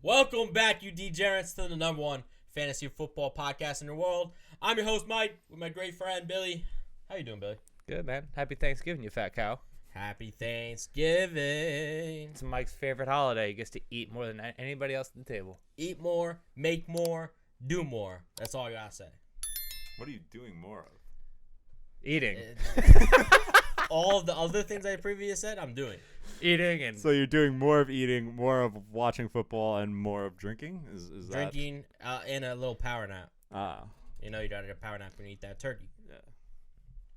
Welcome back, you degenerates, to the number one fantasy football podcast in the world. I'm your host, Mike, with my great friend, Billy. How you doing, Billy? Good, man. Happy Thanksgiving, you fat cow. Happy Thanksgiving. It's Mike's favorite holiday. He gets to eat more than anybody else at the table. Eat more, make more, do more. That's all I gotta say. What are you doing more of? Eating. All of the other things I previously said, I'm doing. Eating and... So you're doing more of eating, more of watching football, and more of drinking? Is Drinking and a little power nap. Ah. You know you gotta get a power nap when you eat that turkey.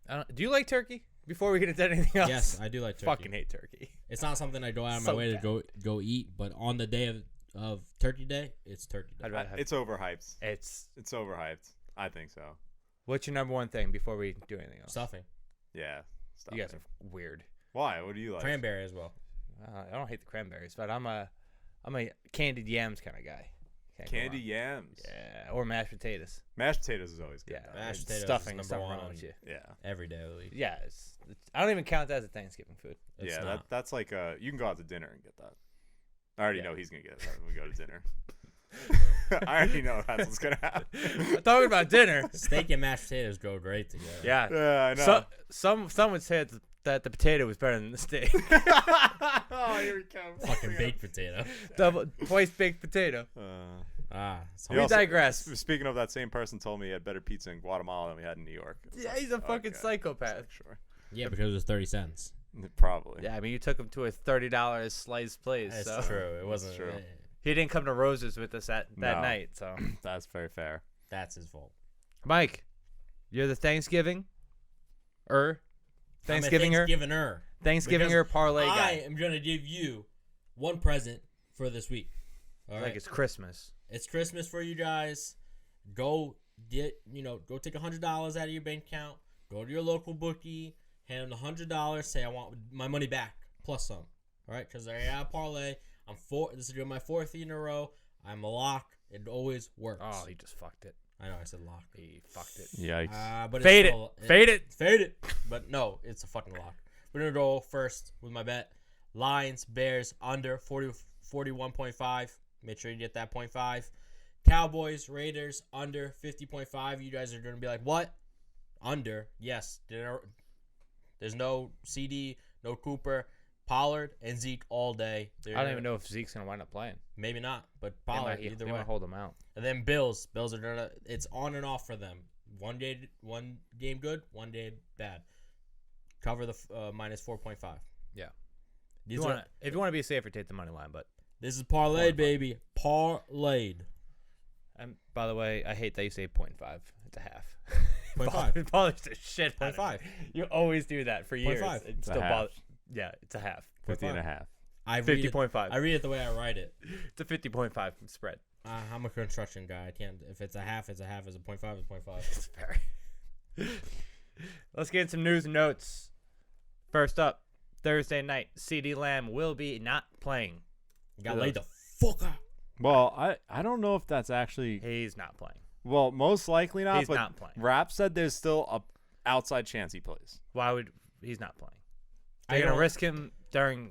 Yeah. do you like turkey? Before we get into anything else. Yes, I do like turkey. Fucking hate turkey. It's not something I go out of my way to go eat, but on the day of Turkey Day, it's Turkey Day. It's overhyped. It's overhyped. I think so. What's your number one thing before we do anything else? Stuffing. Yeah. You guys are weird. Why? What do you like? Cranberry as well. I don't hate the cranberries, but I'm a candied yams kind of guy. Candy yams. Yeah, or mashed potatoes. Mashed potatoes is always good. Yeah, Mashed potatoes stuffing is something number wrong one. with you. Yeah. Every day of the week. Yeah, I don't even count that as a Thanksgiving food. It's Yeah, not. that's like you can go out to dinner and get that. I already know he's gonna get that when we go to dinner. I already know that's what's gonna happen. I'm talking about dinner. Steak and mashed potatoes go great together. Yeah. Yeah, I know. Some would say that the potato was better than the steak. Oh, here he comes. Fucking baked potato. Twice baked potato. We digress. Speaking of, that same person told me he had better pizza in Guatemala than we had in New York. Yeah, he's a fucking psychopath. Sure. Yeah, because it was 30 cents. Probably. Yeah, I mean, you took him to a $30 sliced place. That's so. true. It wasn't true. He didn't come to Roses with us that night. So That's very fair. That's his fault. Mike, you're the Thanksgiving Thanksgiving-er parlay guy. I am going to give you one present for this week. All right? Like it's Christmas. It's Christmas for you guys. Go take $100 out of your bank account. Go to your local bookie. Hand them $100. Say, I want my money back plus some. All right? Because I got a parlay. This is my fourth in a row. I'm a lock. It always works. Oh, he just fucked it. I know I said lock. He fucked it. Yikes. But Fade it's Fade it. But no, it's a fucking lock. We're going to go first with my bet. Lions, Bears, under 41.5. Make sure you get that 0.5. Cowboys, Raiders, under 50.5. You guys are going to be like, what? Under. Yes. There's no CD, no Cooper. Pollard and Zeke all day. I don't even know if Zeke's going to wind up playing. Maybe not, but Pollard either way. Might hold him out. And then Bills. Bills are going to – it's on and off for them. One game good, one day bad. Cover the minus 4.5. Yeah. If you want to be safer, take the money line, but this is parlayed, baby. Parlayed. And by the way, I hate that you say 0.5. It's a half. 0.5. It bothers the shit out of 0.5. me. You always do that for years. 0.5. It still bothers. Yeah, it's a half. 50 and a half. 50.5. I read it the way I write it. It's a 50.5 spread. I'm a construction guy. I can't. If it's a half, it's a half. If it's a 0.5, it's 0.5. It's fair. Let's get some news and notes. First up, Thursday night, CeeDee Lamb will be not playing. You got laid the fuck out. Well, I don't know if that's actually. He's not playing. Well, most likely not. He's but not playing. Rap said there's still a outside chance he plays. Why would he's not playing? They're gonna risk him during.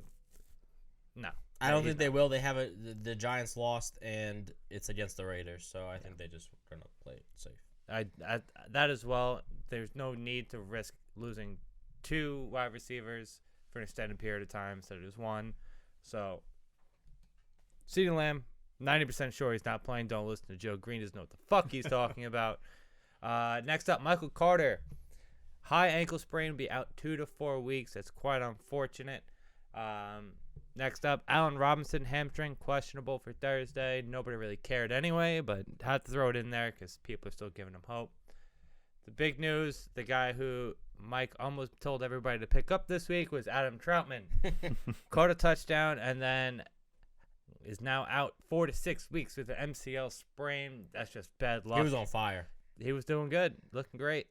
No, I don't think they will. They have the Giants lost, and it's against the Raiders, so I think they just gonna play it safe. That as well. There's no need to risk losing 2 wide receivers for an extended period of time instead of just one. So, CeeDee Lamb, 90% sure he's not playing. Don't listen to Joe Green. Doesn't know what the fuck he's talking about. Next up, Michael Carter. High ankle sprain will be out 2 to 4 weeks. That's quite unfortunate. Next up, Allen Robinson, hamstring, questionable for Thursday. Nobody really cared anyway, but had to throw it in there because people are still giving him hope. The big news, the guy who Mike almost told everybody to pick up this week was Adam Troutman. Caught a touchdown and then is now out 4 to 6 weeks with an MCL sprain. That's just bad luck. He was on fire. He was doing good, looking great.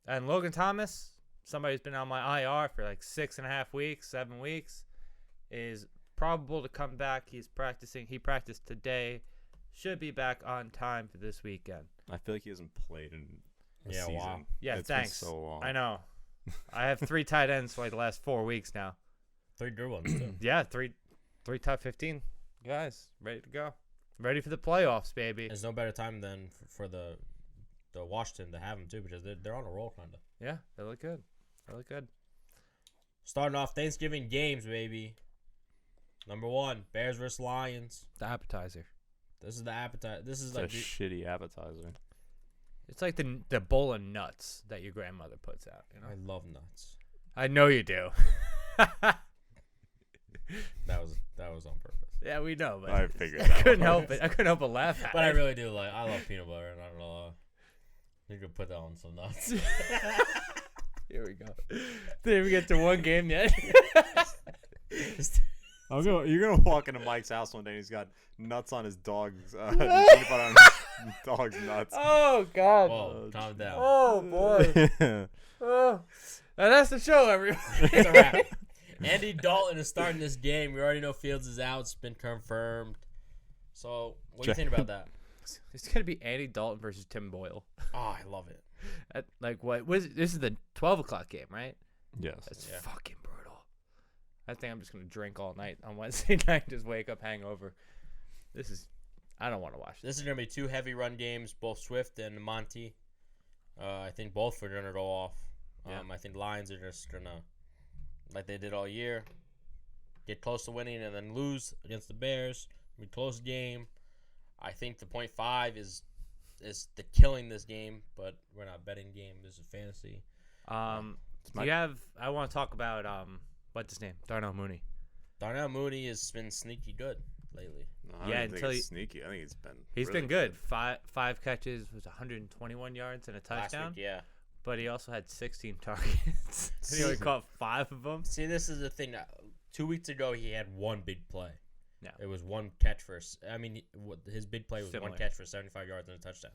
And Logan Thomas, somebody who's been on my IR for like 6.5 weeks, 7 weeks, is probable to come back. He's practicing. He practiced today. Should be back on time for this weekend. I feel like he hasn't played in a season. Wow. Yeah, it's thanks. Been so long. I know. I have 3 tight ends for like the last 4 weeks now. 3 good ones too. Yeah, three top 15. Guys, ready to go. Ready for the playoffs, baby. There's no better time than for the Washington to have them too, because they're on a roll kind of. Yeah, they look good. They look good. Starting off Thanksgiving games, baby. Number 1, Bears versus Lions. The appetizer. This is the appetite. This is It's like a shitty appetizer. It's like the bowl of nuts that your grandmother puts out. You know? I love nuts. I know you do. That was on purpose. Yeah, we know, but I figured I that couldn't one help it. I couldn't help but laugh at But I it. really do I love peanut butter, and I don't know. You could put that on some nuts. Here we go. Didn't even get to one game yet. You're gonna walk into Mike's house one day and he's got nuts on his dog's peanut butter on his dog's nuts. Oh God. Whoa, calm down. Oh boy. Oh. And that's the show, everyone. It's a wrap. Andy Dalton is starting this game. We already know Fields is out. It's been confirmed. So, what do you think about that? It's gonna be Andy Dalton versus Tim Boyle. Oh, I love it. This is the 12 o'clock game, right? Yes. That's Yeah. fucking brutal. I think I'm just gonna drink all night on Wednesday night, just wake up hangover. I don't want to watch this. This is going to be 2 heavy run games, both Swift and Monty. I think both are going to go off. Yeah. I think Lions are just going to, like they did all year, get close to winning and then lose against the Bears. Be close game. I think the 0.5 is the killing this game, but we're not betting game. This is fantasy. Do you have? I want to talk about what's his name? Darnell Mooney. Darnell Mooney has been sneaky good lately. No, I Yeah, don't think until it's sneaky. I think He's really been good. Five catches, was 121 yards and a Last touchdown. week, yeah. But he also had 16 targets. And he only caught 5 of them. See, this is the thing. 2 weeks ago, he had one big play. Yeah. It was one catch for. I mean, his big play was Similar. one catch for 75 yards and a touchdown.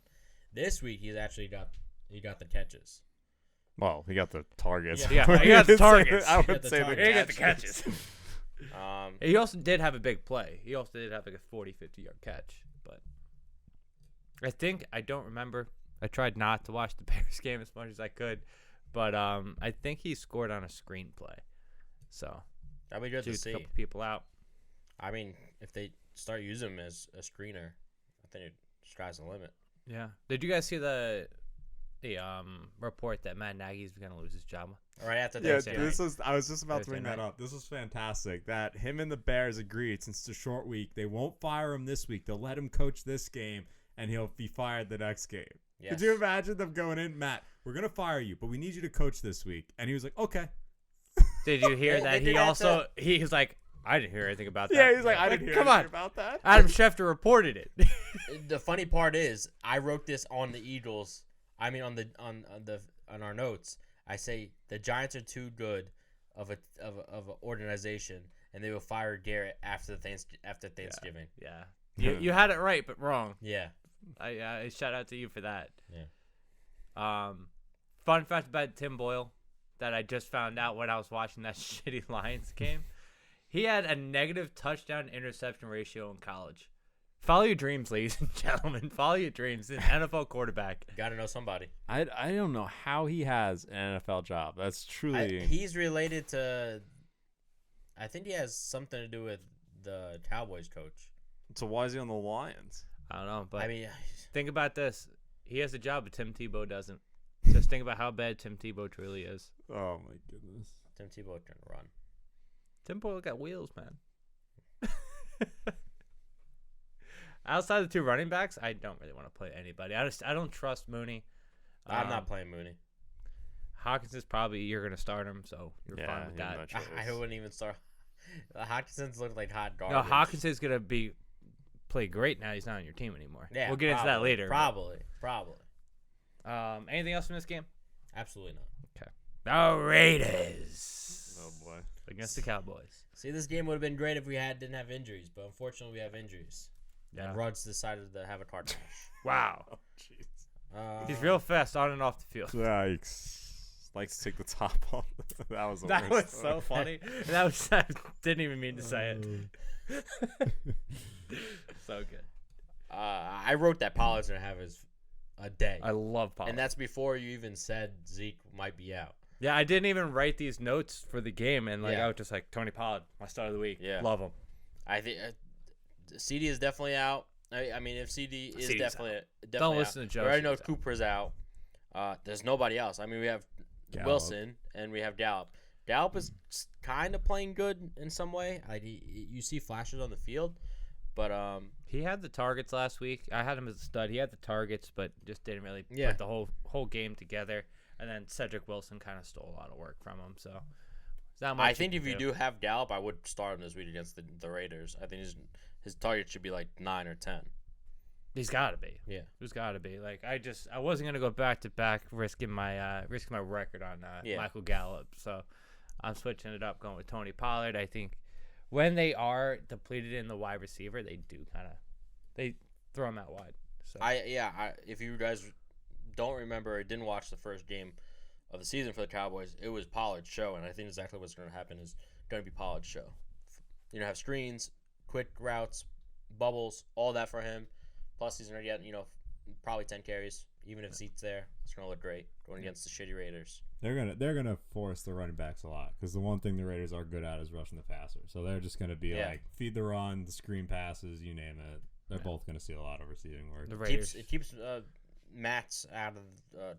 This week, he's actually got the catches. Well, he got the targets. Yeah, he got the targets. I He got would the say targets. the He got the catches. He also did have a big play. He also did have like a 40, 50-yard catch. But I don't remember. I tried not to watch the Bears game as much as I could. But I think he scored on a screenplay. So That'd be good to juked see. a couple people out. I mean, if they start using him as a screener, I think sky's the limit. Yeah. Did you guys see the report that Matt Nagy's going to lose his job? Right after Yeah, Thanksgiving. I was just about to Thursday bring that night. up. This was fantastic. That him and the Bears agreed since it's a short week, they won't fire him this week. They'll let him coach this game, and he'll be fired the next game. Yes. Could you imagine them going in, Matt? We're gonna fire you, but we need you to coach this week. And he was like, okay. Did you hear They that did he that also he's like, I didn't hear anything about that. Yeah, he's like, I didn't hear come anything on. about that. Adam Schefter reported it. The funny part is, I wrote this on the Eagles. I mean, on our notes. I say the Giants are too good of a organization, and they will fire Garrett after Thanksgiving. Yeah. You had it right, but wrong. Yeah. I shout out to you for that. Yeah. Fun fact about Tim Boyle that I just found out when I was watching that shitty Lions game. He had a negative touchdown interception ratio in college. Follow your dreams, ladies and gentlemen. Follow your dreams. An NFL quarterback. Got to know somebody. I don't know how he has an NFL job. That's truly. He's related to. I think he has something to do with the Cowboys coach. So why is he on the Lions? I don't know, but I mean, think about this. He has a job, but Tim Tebow doesn't. Just think about how bad Tim Tebow truly is. Oh my goodness. Tim Tebow can run. Tim Boyle got wheels, man. Outside the 2 running backs, I don't really want to play anybody. I don't trust Mooney. I'm not playing Mooney. Hawkins is probably you're gonna start him, so you're fine with you have that. no choice. I wouldn't even start. Hawkinson's look like hot garbage. No, Hawkins is gonna play great now. He's not on your team anymore. Yeah, we'll get into that later. Probably. Anything else from this game? Absolutely not. Okay. The Raiders. Oh boy. Against the Cowboys. See, this game would have been great if we didn't have injuries, but unfortunately we have injuries. Yeah. And Rodgers decided to have a car crash. Wow. Oh jeez. He's real fast on and off the field. Yikes. Likes to take the top off. That was the That worst. was so funny. I didn't even mean to say it. So good. I wrote that Pollard's gonna have a day, I love Pollard. and that's before you even said Zeke might be out. Yeah, I didn't even write these notes for the game, and Yeah. I was just like, Tony Pollard, my start of the week. Yeah. Love him. I think CD is definitely out. I mean, if CD is CD's definitely Don't out. listen to Joe. We already know CD's out. Cooper's out. There's nobody else. I mean, we have Gallup. Wilson and we have Gallup. Gallup is kind of playing good in some way. You see flashes on the field, but He had the targets last week. I had him as a stud. He had the targets, but just didn't really Yeah. put the whole game together. And then Cedric Wilson kind of stole a lot of work from him. So it's not much I think can if you do have Gallup, I would start him this week against the Raiders. I think his target should be like 9 or 10. He's got to be. Yeah. He's got to be. Like I wasn't gonna go back to back risking my record on Michael Gallup. So I'm switching it up, going with Tony Pollard. I think when they are depleted in the wide receiver, they throw him out wide. So If you guys don't remember or didn't watch the first game of the season for the Cowboys, it was Pollard's show, and I think exactly what's going to happen is going to be Pollard's show. Have screens, quick routes, bubbles, all that for him. Plus, he's going to get probably 10 carries, even if Zeke's there. It's going to look great going against the shitty Raiders. They're gonna force the running backs a lot because the one thing the Raiders are good at is rushing the passer. So they're just gonna be like feed the run, the screen passes, you name it. They're both gonna see a lot of receiving work. the Raiders. It keeps Matt's out of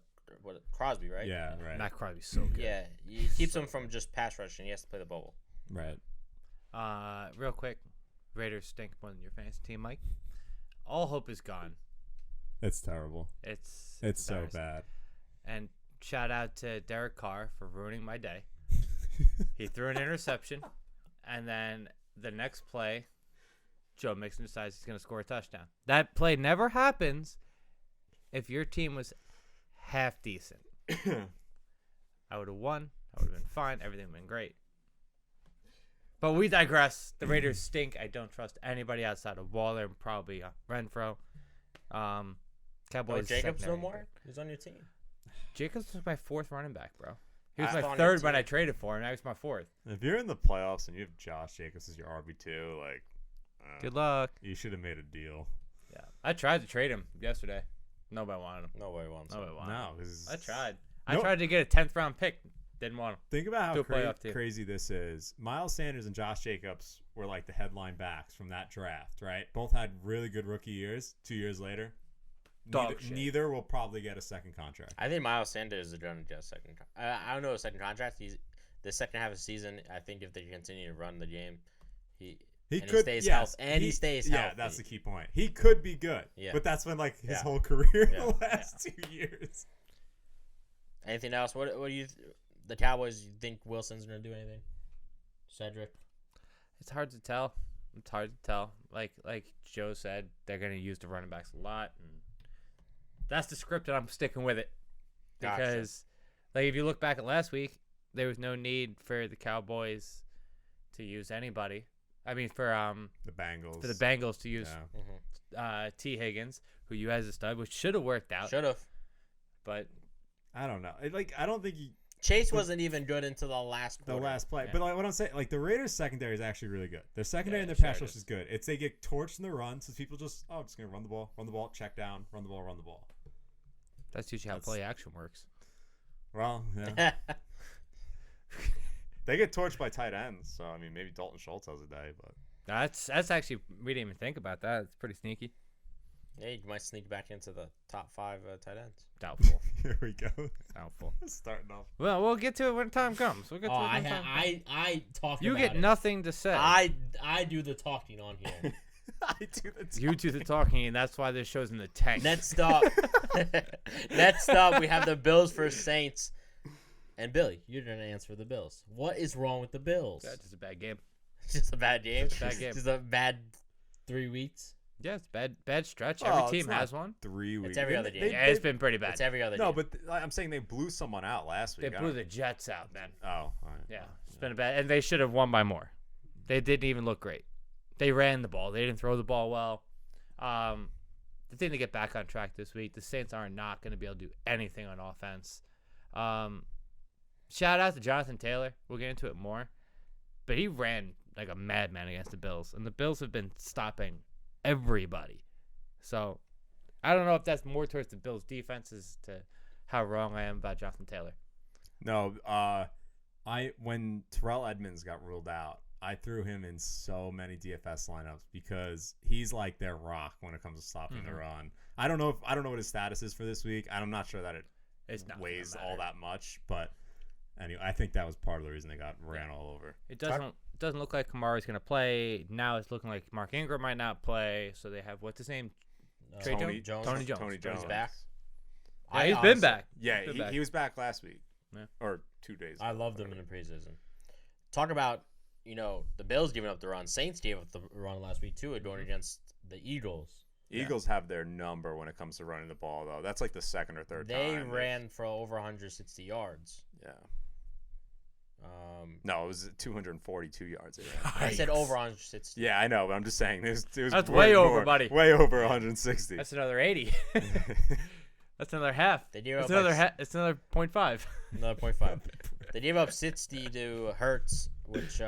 Crosby, right? Yeah, right. Matt Crosby's so good. Yeah, it keeps him from just pass rushing. He has to play the bubble. Right. Real quick, Raiders stink more than your fantasy team, Mike. All hope is gone. It's terrible. It's so embarrassing. bad. And shout out to Derek Carr for ruining my day. He threw an interception, and then the next play, Joe Mixon decides he's going to score a touchdown. That play never happens if your team was half decent. I would have won. I would have been fine. Everything would have been great. But we digress. The Raiders stink. I don't trust anybody outside of Waller and probably Renfro. Cowboys. Jacobs no secondary. more? He's on your team. Jacobs was my fourth running back, bro. He was I my thought third he when was I traded for him. Now he's my fourth. If you're in the playoffs and you have Josh Jacobs as your RB2, like, Good luck. you should have made a deal. Yeah, I tried to trade him yesterday. Nobody wanted him. Nobody wants him. Nobody wanted him. No, 'cause I tried. No. I tried to get a 10th round pick. Didn't want him. Think about To how a playoff team. crazy this is. Miles Sanders and Josh Jacobs were like the headline backs from that draft, right? Both had really good rookie years. 2 years later, Dog shit. neither will probably get a second contract. I think Miles Sanders is going to get a second. I don't know a second contract. He's the second half of the season. I think if they continue to run the game, he stays healthy. And he stays healthy. Yeah, that's the key point. He could be good. Yeah. But that's been like his Yeah. whole career Yeah. the last 2 years. Anything else? What do you? The Cowboys? You think Wilson's going to do anything? Cedric. It's hard to tell. It's hard to tell. Like Joe said, they're going to use the running backs a lot, and that's the script, and I'm sticking with it. Gotcha. Because, like, if you look back at last week, there was no need for the Cowboys to use anybody. I mean, for The Bengals. the Bengals to use Yeah. T. Higgins, who you as a stud, which should have worked out. Should have. But I don't know. I don't think Chase wasn't even good until the last the quarter. last play. Yeah. But like what I'm saying, like the Raiders secondary is actually really good. Their secondary and their sure pass it rush is. is good. It's they get torched in the run, so people just gonna run the ball, check down, run the ball. that's usually how That's- play action works. Well, yeah. They get torched by tight ends, so I mean maybe Dalton Schultz has a day, but That's actually, we didn't even think about that. It's pretty sneaky. Yeah, you might sneak back into the top 5 tight ends. Doubtful. here we go. Doubtful. Starting off. Well, we'll get to it when time comes. We'll get to it when time comes. I talk. You about get it. nothing to say. I do the talking on here. I do the You do the talking, and that's why this show's in the tank. Next up, we have the Bills versus Saints. And Billy, you're gonna answer the Bills. What is wrong with the Bills? That's just a bad game. It's just a bad game. It's a bad game. Just a bad 3 weeks. Yeah, it's bad stretch. Oh, Every it's team not has one. 3 weeks. It's every other game. They- Yeah, it's been pretty bad. It's every other No, game. but I'm saying they blew someone out last week. They I blew don't- the Jets out, man. Oh, all right. Yeah, it's been a bad, and they should have won by more. They didn't even look great. They ran the ball. They didn't throw the ball well. The thing to get back on track this week, the Saints are not going to be able to do anything on offense. Shout out to Jonathan Taylor. We'll get into it more. But he ran like a madman against the Bills, and the Bills have been stopping everybody. So I don't know if that's more towards the Bills' defense as to how wrong I am about Jonathan Taylor. No, when Terrell Edmonds got ruled out, I threw him in so many DFS lineups because he's like their rock when it comes to stopping the run. I don't know what his status is for this week. I'm not sure that it weighs all that much, but anyway, I think that was part of the reason they got ran all over. It doesn't look like Kamara's going to play. Now it's looking like Mark Ingram might not play. So they have, what's his name? Tony Jones. Tony He's back. Yeah, he's been back. Yeah, he was back last week. Yeah. Or 2 days ago. I loved him in the preseason. Talk about, the Bills giving up the run. Saints gave up the run last week, too, going against the Eagles. Eagles have their number when it comes to running the ball, though. That's like the second or third time. They ran for over 160 yards. Yeah. No, it was 242 yards. I said over 160. Yeah, I know, but I'm just saying. It was That's way over, more, buddy. Way over 160. That's another 80. That's another half. It's another 0.5. Another 0.5. They gave up 60 to Hurts, which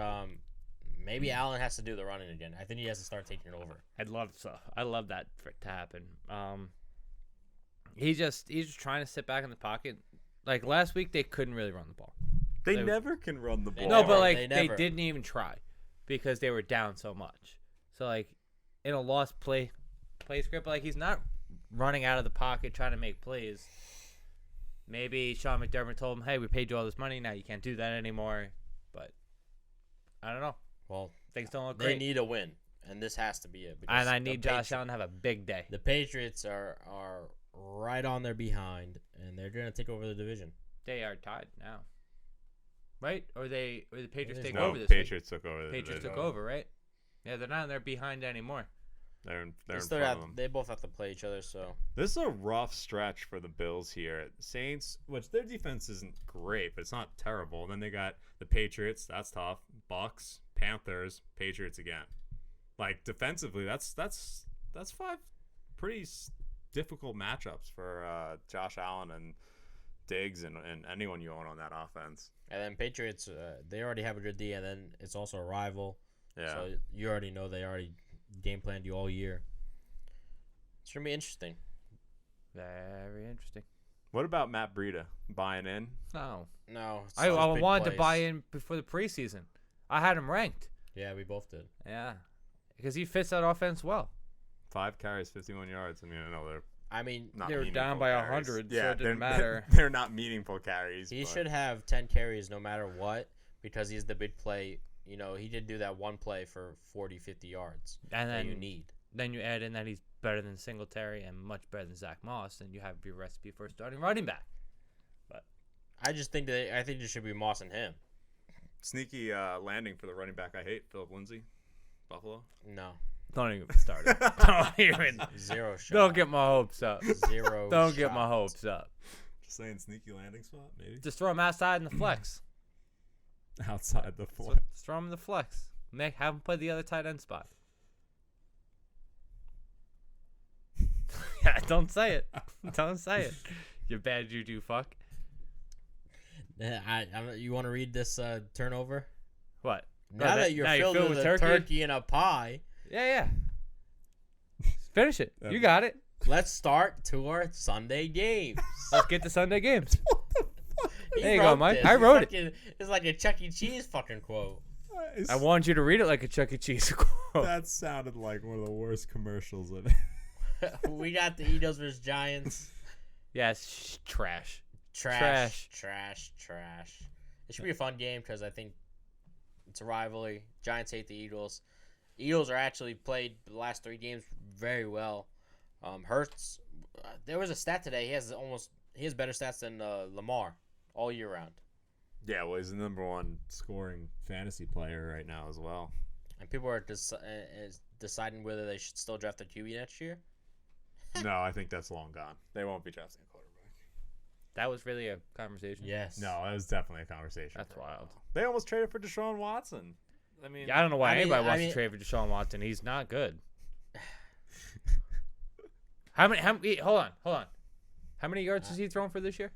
maybe Allen has to do the running again. I think he has to start taking it over. I love that for it to happen. He's just trying to sit back in the pocket. Like last week, they couldn't really run the ball. They never can run the ball. No, but they didn't even try because they were down so much. So like in a lost play script, like he's not running out of the pocket trying to make plays. Maybe Sean McDermott told him, "Hey, we paid you all this money. Now you can't do that anymore." But I don't know. Well, things don't look great. They need a win, and this has to be it. And I need Josh Allen to have a big day. The Patriots are right on their behind, and they're going to take over the division. They are tied now, right? Or the Patriots take no, over this Patriots week? Took over. Patriots took over, right? Yeah, they're not. They're behind anymore. They're in front of them. They both have to play each other, so this is a rough stretch for the Bills here. Saints, which their defense isn't great, but it's not terrible. Then they got the Patriots. That's tough. Bucks, Panthers, Patriots again. Like defensively, that's 5 pretty difficult matchups for Josh Allen and Diggs and anyone you own on that offense. And then Patriots, they already have a good D, and then it's also a rival. Yeah. So you already know they already game planned you all year. It's going to be interesting. Very interesting. What about Matt Breida buying in? No. I wanted to buy in before the preseason. I had him ranked. Yeah, we both did. Yeah. Because he fits that offense well. 5 carries, 51 yards. Not they were down by 100, so it didn't matter. They're not meaningful carries. He should have 10 carries no matter what because he's the big play. He did do that one play for 40, 50 yards and then you need. Then you add in that he's better than Singletary and much better than Zach Moss, and you have your recipe for a starting running back. But I think it should be Moss and him. Sneaky landing for the running back I hate, Philip Lindsay, Buffalo. No. Don't even get started. Don't even. Zero shot. Don't get my hopes up. Zero Don't get my hopes up. Just saying sneaky landing spot, maybe? Just throw him outside in the flex. Outside the flex. Just throw him in the flex. Have him play the other tight end spot. Yeah, don't say it. Don't say it. You bad juju fuck. You want to read this turnover? What? Now that you're filled with a turkey and a pie. Yeah. Finish it. You got it. Let's start to our Sunday games. Let's get to Sunday games. There you go, Mike. I wrote it. It's like a Chuck E. Cheese fucking quote. I want you to read it like a Chuck E. Cheese quote. That sounded like one of the worst commercials of it. We got the Eagles versus Giants. Yes, trash. Trash. It should be a fun game because I think it's a rivalry. Giants hate the Eagles. Eagles are actually played the last 3 games very well. Hurts, there was a stat today. He has better stats than Lamar all year round. Yeah, well, he's the #1 scoring fantasy player right now as well. And people are deciding whether they should still draft a QB next year. No, I think that's long gone. They won't be drafting a quarterback. That was really a conversation. Yes. No, it was definitely a conversation. That's wild. They almost traded for Deshaun Watson. I don't know why anybody wants to trade for Deshaun Watson. He's not good. How many? Hold on. How many yards has he thrown for this year?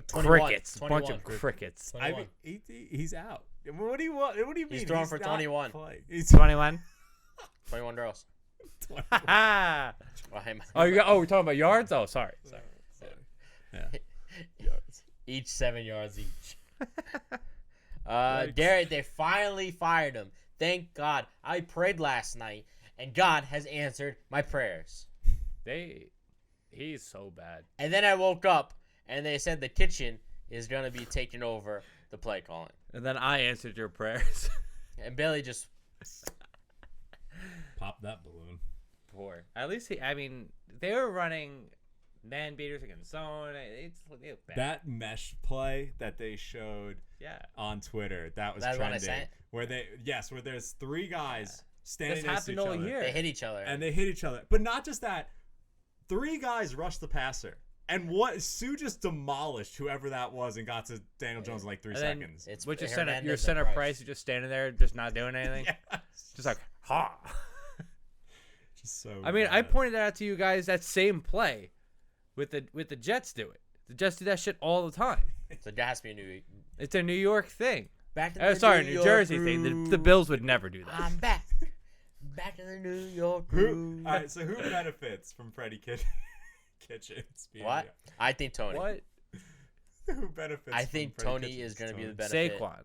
21, crickets. 21. Bunch of crickets. 21. He's out. What do you want? What do you mean? He's throwing for 21. He's 21. 21 girls. Oh, we're talking about yards? Oh, sorry. Yeah. Each 7 yards each. Derek, they finally fired him. Thank God. I prayed last night, and God has answered my prayers. He's so bad. And then I woke up, and they said the kitchen is going to be taking over the play calling. And then I answered your prayers. And Billy just... Pop that balloon. Poor. At least they were running man beaters against zone. It was bad. That mesh play that they showed on Twitter, that was trending. Where there's three guys standing next to each other. They hit each other. And they hit each other. But not just that. Three guys rushed the passer. And Sue just demolished whoever that was and got to Daniel Jones in like 3 seconds. Which is your center Price is just standing there, just not doing anything. Just like, ha. Just so bad. I pointed out to you guys that same play with the Jets do it. The Jets do that shit all the time. So that has to be a New... It's a New York thing. Back to the New Jersey thing. The Bills would never do that. I'm back. Back to the New York All right, so who benefits from Freddie Kitchens? What? I think Tony. What? Who benefits? I think Tony is going to be the benefit. Saquon.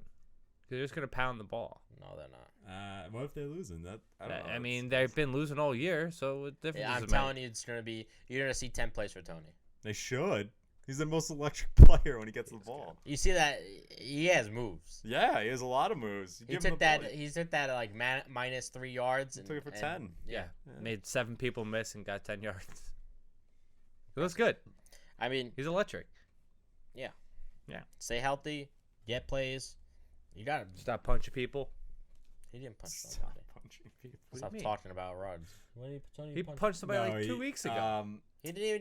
They're just going to pound the ball. No, they're not. What if they're losing? I mean, they've been losing all year, so what difference I'm telling you, it's going to be... You're going to see 10 plays for Tony. They should. He's the most electric player when he gets the ball. You see that he has moves. Yeah, he has a lot of moves. He took that like minus 3 yards. He took it for 10. Yeah. Made 7 people miss and got 10 yards. It was good. I mean, he's electric. Yeah. Yeah. Stay healthy. Get plays. You got to stop punching people. He didn't punch somebody. Stop punching people. Stop talking about Rodgers. He punched somebody like 2 weeks ago. He didn't even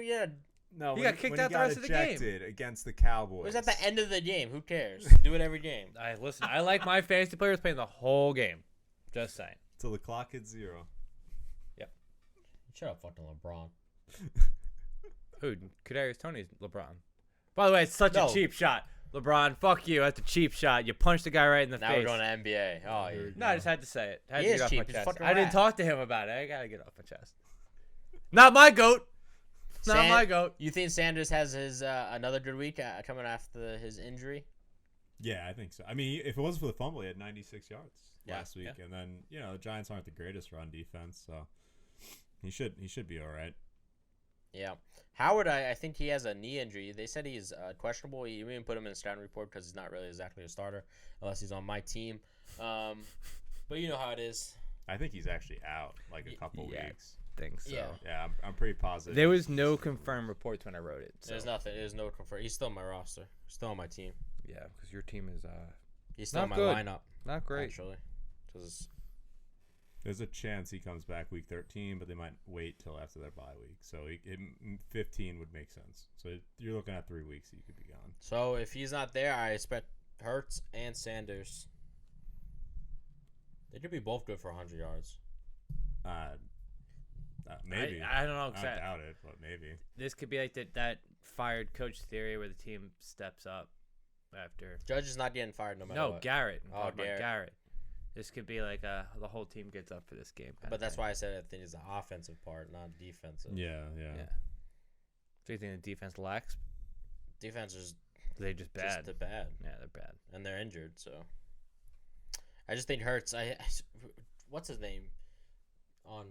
get a No, he got kicked out the rest of the game against the Cowboys. It was at the end of the game. Who cares? Do it every game. Listen, I like my fantasy players playing the whole game. Just saying. Till the clock hits 0. Yep. Shut up, fucking LeBron. Who? Kadarius Toney's LeBron. By the way, it's such a cheap shot. LeBron, fuck you. That's a cheap shot. You punched the guy right in the face. Now we're going to NBA. Oh, no, I just had to say it. He is cheap. I didn't talk to him about it. I got to get it off my chest. Not my GOAT. Not my GOAT. You think Sanders has his another good week coming after his injury? Yeah, I think so. I mean, if it wasn't for the fumble, he had 96 yards last week. Yeah. And then, the Giants aren't the greatest run defense, so he should be all right. Yeah. Howard, I think he has a knee injury. They said he's questionable. You even put him in a scouting report because he's not really exactly a starter unless he's on my team. But you know how it is. I think he's actually out like a couple weeks. Think so. Yeah, I'm pretty positive. There was no confirmed reports when I wrote it. So. There's nothing. There's no confirmed. He's still on my roster. He's still on my team. Yeah, because your team is he's still not on my good. lineup. Not great. Actually, because there's a chance he comes back week 13, but they might wait till after their bye week. So 15 would make sense. So you're looking at 3 weeks that you could be gone. So if he's not there, I expect Hurts and Sanders. They could be both good for 100 yards. Maybe. I don't know. I doubt it, but maybe. This could be like that fired coach theory where the team steps up after. Judge is not getting fired no matter what. Garrett. Garrett. Garrett. This could be like the whole team gets up for this game. But that's why I said I think it's the offensive part, not defensive. Yeah. Do you think the defense lacks? Defense is they're just bad. They're bad. Yeah, they're bad. And they're injured, so. I just think Hurts. What's his name? On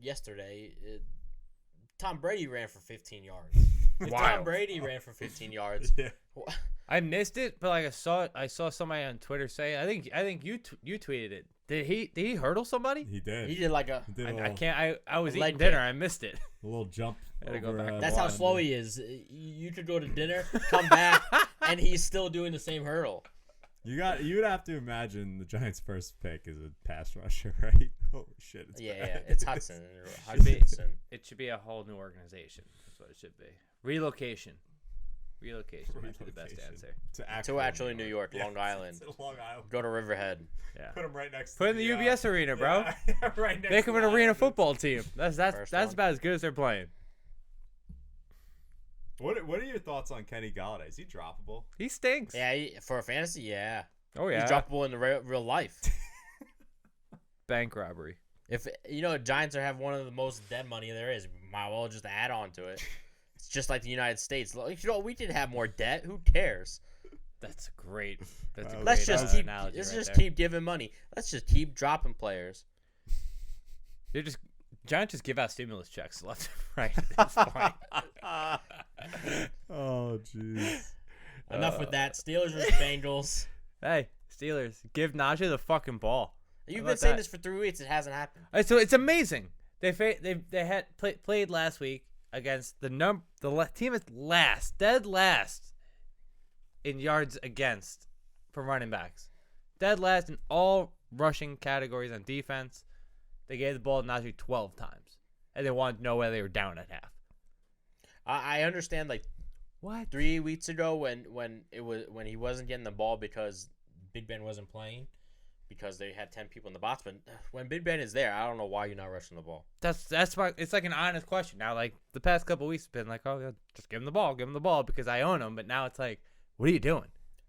yesterday, Tom Brady ran for 15 yards. Tom Brady ran for 15 yards. Yeah. I missed it, but like I saw somebody on Twitter say, I think you tweeted it. Did he hurdle somebody? He did. He did like a. I can't. I was eating dinner. I missed it. A little jump. Go back. That's how slow he is. You could go to dinner, come back, and he's still doing the same hurdle. You would have to imagine the Giants' first pick is a pass rusher, right? Holy shit! It's Hudson. It should be a whole new organization. That's what it should be. Relocation might be the best answer. To actually New York, Long Island. Long Island. Go to Riverhead. Yeah. Put him right next. Put in the UBS arena, bro. Yeah, right next. Make them an arena football team. That's about as good as they're playing. What are your thoughts on Kenny Galladay? Is he droppable? He stinks. Yeah, for a fantasy, yeah. Oh yeah. He's droppable in the real life. Bank robbery. If Giants have one of the most dead money there is, might well just add on to it. It's just like the United States. We could have more debt. Who cares? That's great. That's a great Let's just analogy right there. keep giving money. Let's just keep dropping players. Giants just give out stimulus checks left and right at this point. Oh, jeez. Enough with that. Steelers versus Bengals. Hey, Steelers, give Najee the fucking ball. You've been saying this for 3 weeks. It hasn't happened. So it's amazing. They had played last week against the team is dead last in yards against for running backs, dead last in all rushing categories on defense. They gave the ball to Najee 12 times, and they wanted to know whether they were down at half. I understand, like, What? 3 weeks ago when he wasn't getting the ball because Big Ben wasn't playing because they had 10 people in the box. But when Big Ben is there, I don't know why you're not rushing the ball. That's why it's like an honest question now. Like the past couple of weeks, it's been like, oh yeah, just give him the ball because I own him. But now it's like, what are you doing?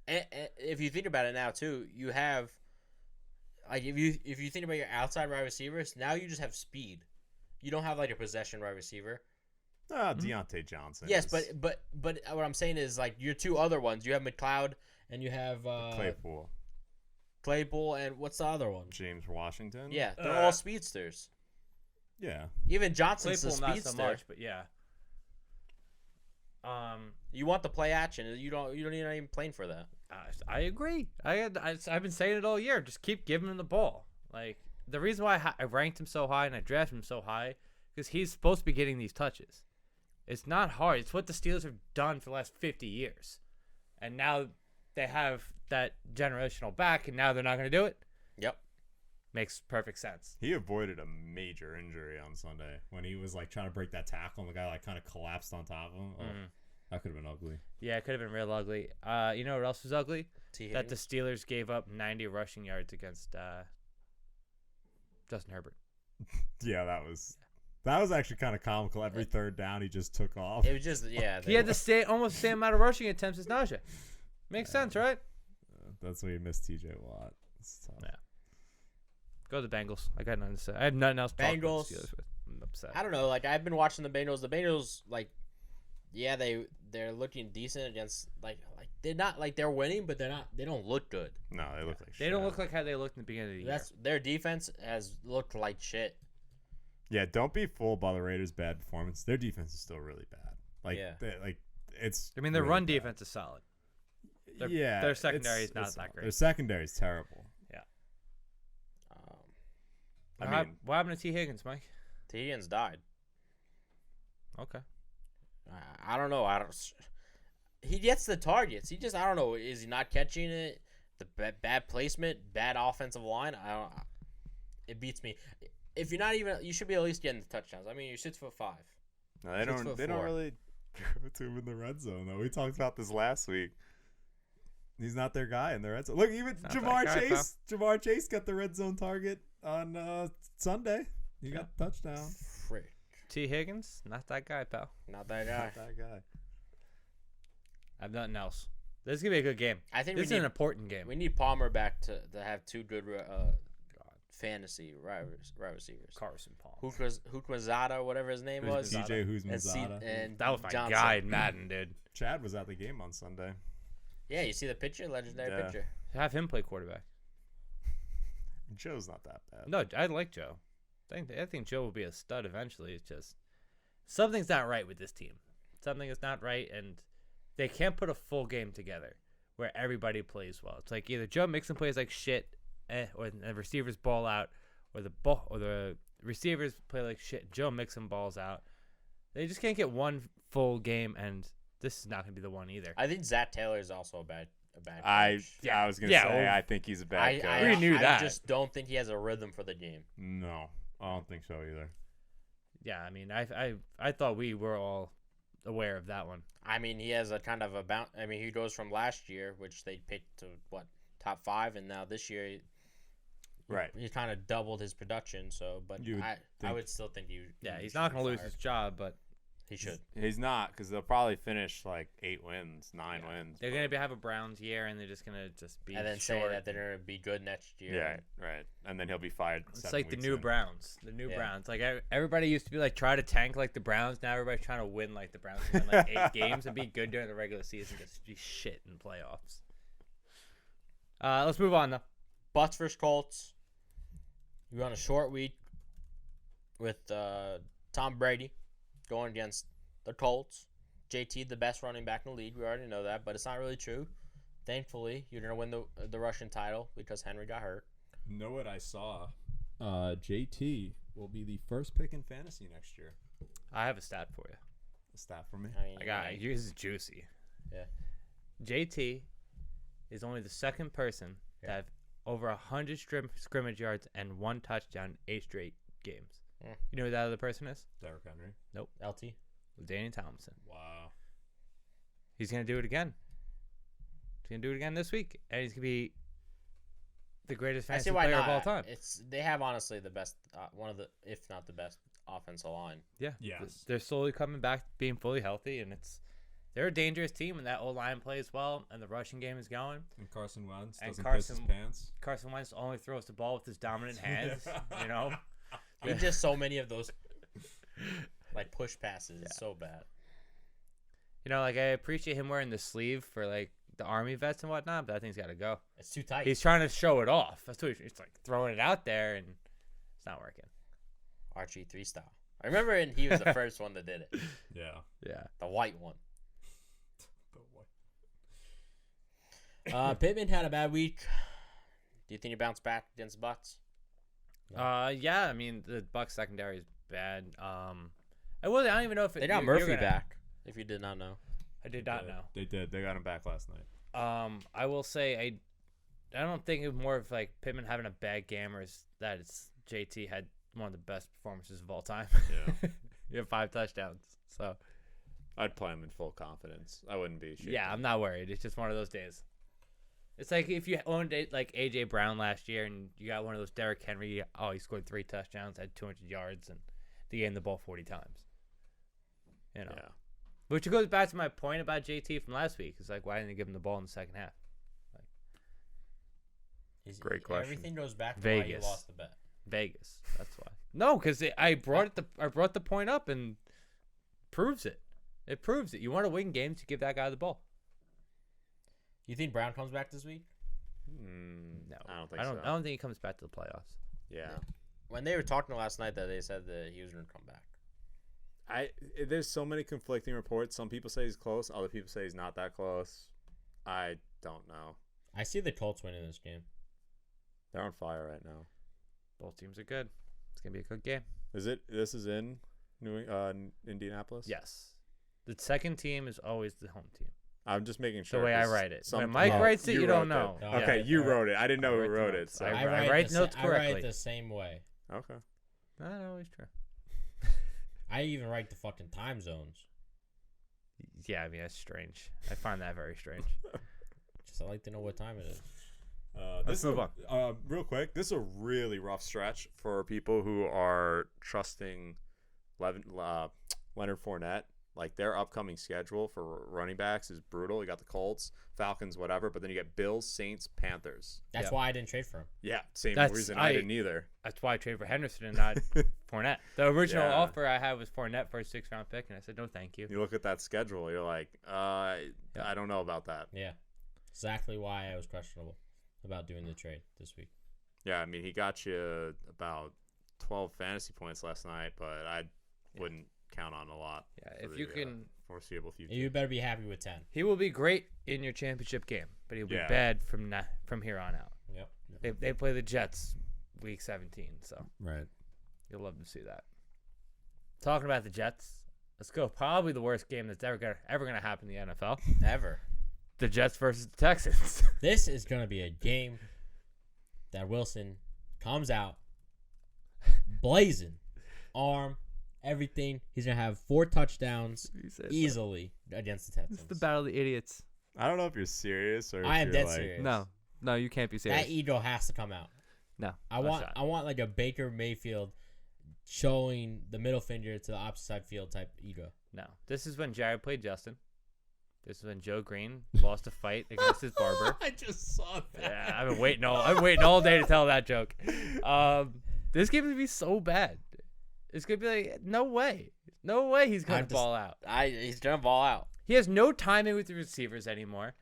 And if you think about it now too, you have like if you think about your outside wide receivers, now you just have speed. You don't have like a possession wide receiver. Deontay Johnson. Yes, but what I'm saying is like your two other ones. You have McLeod and you have Claypool, and what's the other one? James Washington. Yeah, they're all speedsters. Yeah. Even Johnson's Claypool a not speedster. so much, but yeah. You want the play action. You don't even playing for that. I agree. I've been saying it all year. Just keep giving him the ball. Like the reason why I ranked him so high and I drafted him so high because he's supposed to be getting these touches. It's not hard. It's what the Steelers have done for the last 50 years, and now they have that generational back, and now they're not going to do it. Yep. Makes perfect sense. He avoided a major injury on Sunday when he was like trying to break that tackle and the guy like kind of collapsed on top of him. Oh, that could have been ugly. Yeah, it could have been real ugly. You know what else was ugly? That the Steelers gave up 90 rushing yards against Justin Herbert. Yeah, that was actually kind of comical. Every third down, he just took off. It was just He had almost the same amount of rushing attempts as Najee. Makes sense, right? That's why you missed TJ Watt. Yeah. Go to the Bengals. I got nothing to say. I have nothing else to talk about the Bengals. Steelers with. I'm upset. I don't know. Like I've been watching the Bengals. The Bengals, like, yeah, they're looking decent against like they're not like they're winning, but they don't look good. No, they look like shit. They don't look like how they looked in the beginning of the year. Their defense has looked like shit. Yeah, don't be fooled by the Raiders' bad performance. Their defense is still really bad. Like, it's. I mean, their really run bad. defense is solid. Yeah, their secondary is not that great. Their secondary is terrible. Yeah. I mean, what happened to T. Higgins, Mike? T. Higgins died. Okay. I don't know. He gets the targets. I don't know. Is he not catching it? The bad placement, bad offensive line. It beats me. If you're not even, you should be at least getting the touchdowns. I mean, you're 6'5". No, they don't. They don't really go to him in the red zone though. We talked about this last week. He's not their guy in the red zone. Look, even Jamar Chase. Jamar Chase got the red zone target on Sunday. He got a touchdown. Frick. T. Higgins, not that guy, pal. Not that guy. Not that guy. I have nothing else. This is gonna be a good game. I think this is an important game. We need Palmer back to have two good fantasy wide receivers. Carson Palmer. Hukmazada, whatever his name was. DJ Huzmazada. And that was my Johnson. guy in Madden, dude. Chad was at the game on Sunday. Yeah, you see the picture? Legendary picture. Have him play quarterback. Joe's not that bad. No, I like Joe. I think Joe will be a stud eventually. It's just something's not right with this team. Something is not right, and they can't put a full game together where everybody plays well. It's like either Joe Mixon plays like shit, or the receivers ball out, or the receivers play like shit. Joe Mixon balls out. They just can't get one full game, and this is not going to be the one either. I think Zach Taylor is also a bad coach. I was going to say, I think he's a bad coach. We knew that. I just don't think he has a rhythm for the game. No, I don't think so either. Yeah, I mean, I thought we were all aware of that one. I mean, he has a kind of a bounce. I mean, he goes from last year, which they picked to top 5, and now this year, he kind of doubled his production. So, but I would still think he's not going to lose his job, but he should. He's not, because they'll probably finish like 8 wins, 9 wins. They're going to have a Browns year, and they're just going to be and then short. say that they're going to be good next year. Yeah, right. And then he'll be fired. It's like the new Browns. The new Browns. Like everybody used to be like try to tank like the Browns. Now everybody's trying to win like the Browns. Win like 8 games and be good during the regular season. Just be shit in playoffs. Let's move on though. Bucks versus Colts. You're on a short week with Tom Brady going against the Colts. JT, the best running back in the league. We already know that, but it's not really true. Thankfully, you're going to win the Russian title because Henry got hurt. Know what I saw? JT will be the first pick in fantasy next year. I have a stat for you. A stat for me? I got it. This is juicy. Yeah. JT is only the second person to have over 100 scrimmage yards and 1 touchdown in 8 straight games. You know who that other person is? Derrick Henry. Nope. LT. Danny Thompson. Wow. He's going to do it again. He's going to do it again this week. And he's going to be the greatest fantasy player of all time. They have honestly the best, one of the, if not the best, offensive line. Yeah. Yes. They're slowly coming back, being fully healthy, and they're a dangerous team, and that O-line plays well, and the rushing game is going. And Carson Wentz And doesn't piss Carson- his pants. Carson Wentz only throws the ball with his dominant hands, you know? He just so many of those like push passes. It's so bad. You know, like, I appreciate him wearing the sleeve for, like, the Army vets and whatnot, but that thing's got to go. It's too tight. He's trying to show it off. That's what he's like, throwing it out there, and it's not working. RG3 style. I remember he was the first one that did it. Yeah. Yeah. The white one. Pittman had a bad week. Do you think he bounced back against the Bucks? Yeah, I mean, the Bucks secondary is bad. I don't even know if They got Murphy back, if you did not know. I did not know. They did. They got him back last night. I will say I don't think it's more of like Pittman having a bad game, or is that it's JT had one of the best performances of all time. Yeah. You have 5 touchdowns, so I'd play him in full confidence. I wouldn't be shaken. yeah, I'm not worried. It's just one of those days. It's like if you owned it like AJ Brown last year, and you got one of those Derrick Henry. Oh, he scored 3 touchdowns, had 200 yards, and they gave him the ball 40 times. You know. Yeah. Which goes back to my point about JT from last week. It's like, why didn't they give him the ball in the second half? Great question. Everything goes back to why Vegas. you lost the bet. Vegas. That's why. No, because I brought the point up and proves it. It proves it. You want to win games, you give that guy the ball. You think Brown comes back this week? No, I don't think so. I don't think he comes back to the playoffs. Yeah. When they were talking last night, that they said that he was going to come back. There's so many conflicting reports. Some people say he's close. Other people say he's not that close. I don't know. I see the Colts winning this game. They're on fire right now. Both teams are good. It's gonna be a good game. This is in Indianapolis? Yes. The second team is always the home team. I'm just making sure. The way I write it. When Mike writes it, you don't know. No, Okay, you wrote it. I didn't know I who write the wrote it. notes. So. I write notes I correctly. write the same way. Okay. Not always true. I even write the fucking time zones. Yeah, I mean, that's strange. I find that very strange. Just I like to know what time it is. Let's move on. Real quick, this is a really rough stretch for people who are trusting Leonard Fournette. Like, their upcoming schedule for running backs is brutal. You got the Colts, Falcons, whatever, but then you get Bills, Saints, Panthers. That's why I didn't trade for him. Yeah, same That's- reason I didn't either. That's why I traded for Henderson and not Fournette. The original Yeah. offer I had was Fournette for a 6th-round pick, and I said, no, thank you. You look at that schedule, you're like, I don't know about that. Yeah. Exactly why I was questionable about doing the trade this week. Yeah, I mean, he got you about 12 fantasy points last night, but I wouldn't count on a lot. Yeah, for if the, you can, foreseeable future. You better be happy with 10. he will be great in your championship game, but he'll be Yeah. bad from here on out. Yep. They play the Jets week 17, so Right. you'll love to see that. Talking about the Jets, let's go. Probably the worst game that's ever gonna happen in the NFL. Ever. The Jets versus the Texans. This is going to be a game that Wilson comes out blazing. Arm, everything. He's going to have 4 touchdowns easily against the Texans. It's the battle of the idiots. I don't know if you're serious or if I am you're dead like, serious. No, you can't be serious. That ego has to come out. No, I want like a Baker Mayfield showing the middle finger to the opposite side field type ego. No, this is when Jared played Justin. This is when Joe Green lost a fight against his barber. I just saw that. Yeah, I've been waiting all day to tell that joke. This game is gonna be so bad. It's gonna be like no way he's gonna ball out. He's gonna ball out. He has no timing with the receivers anymore.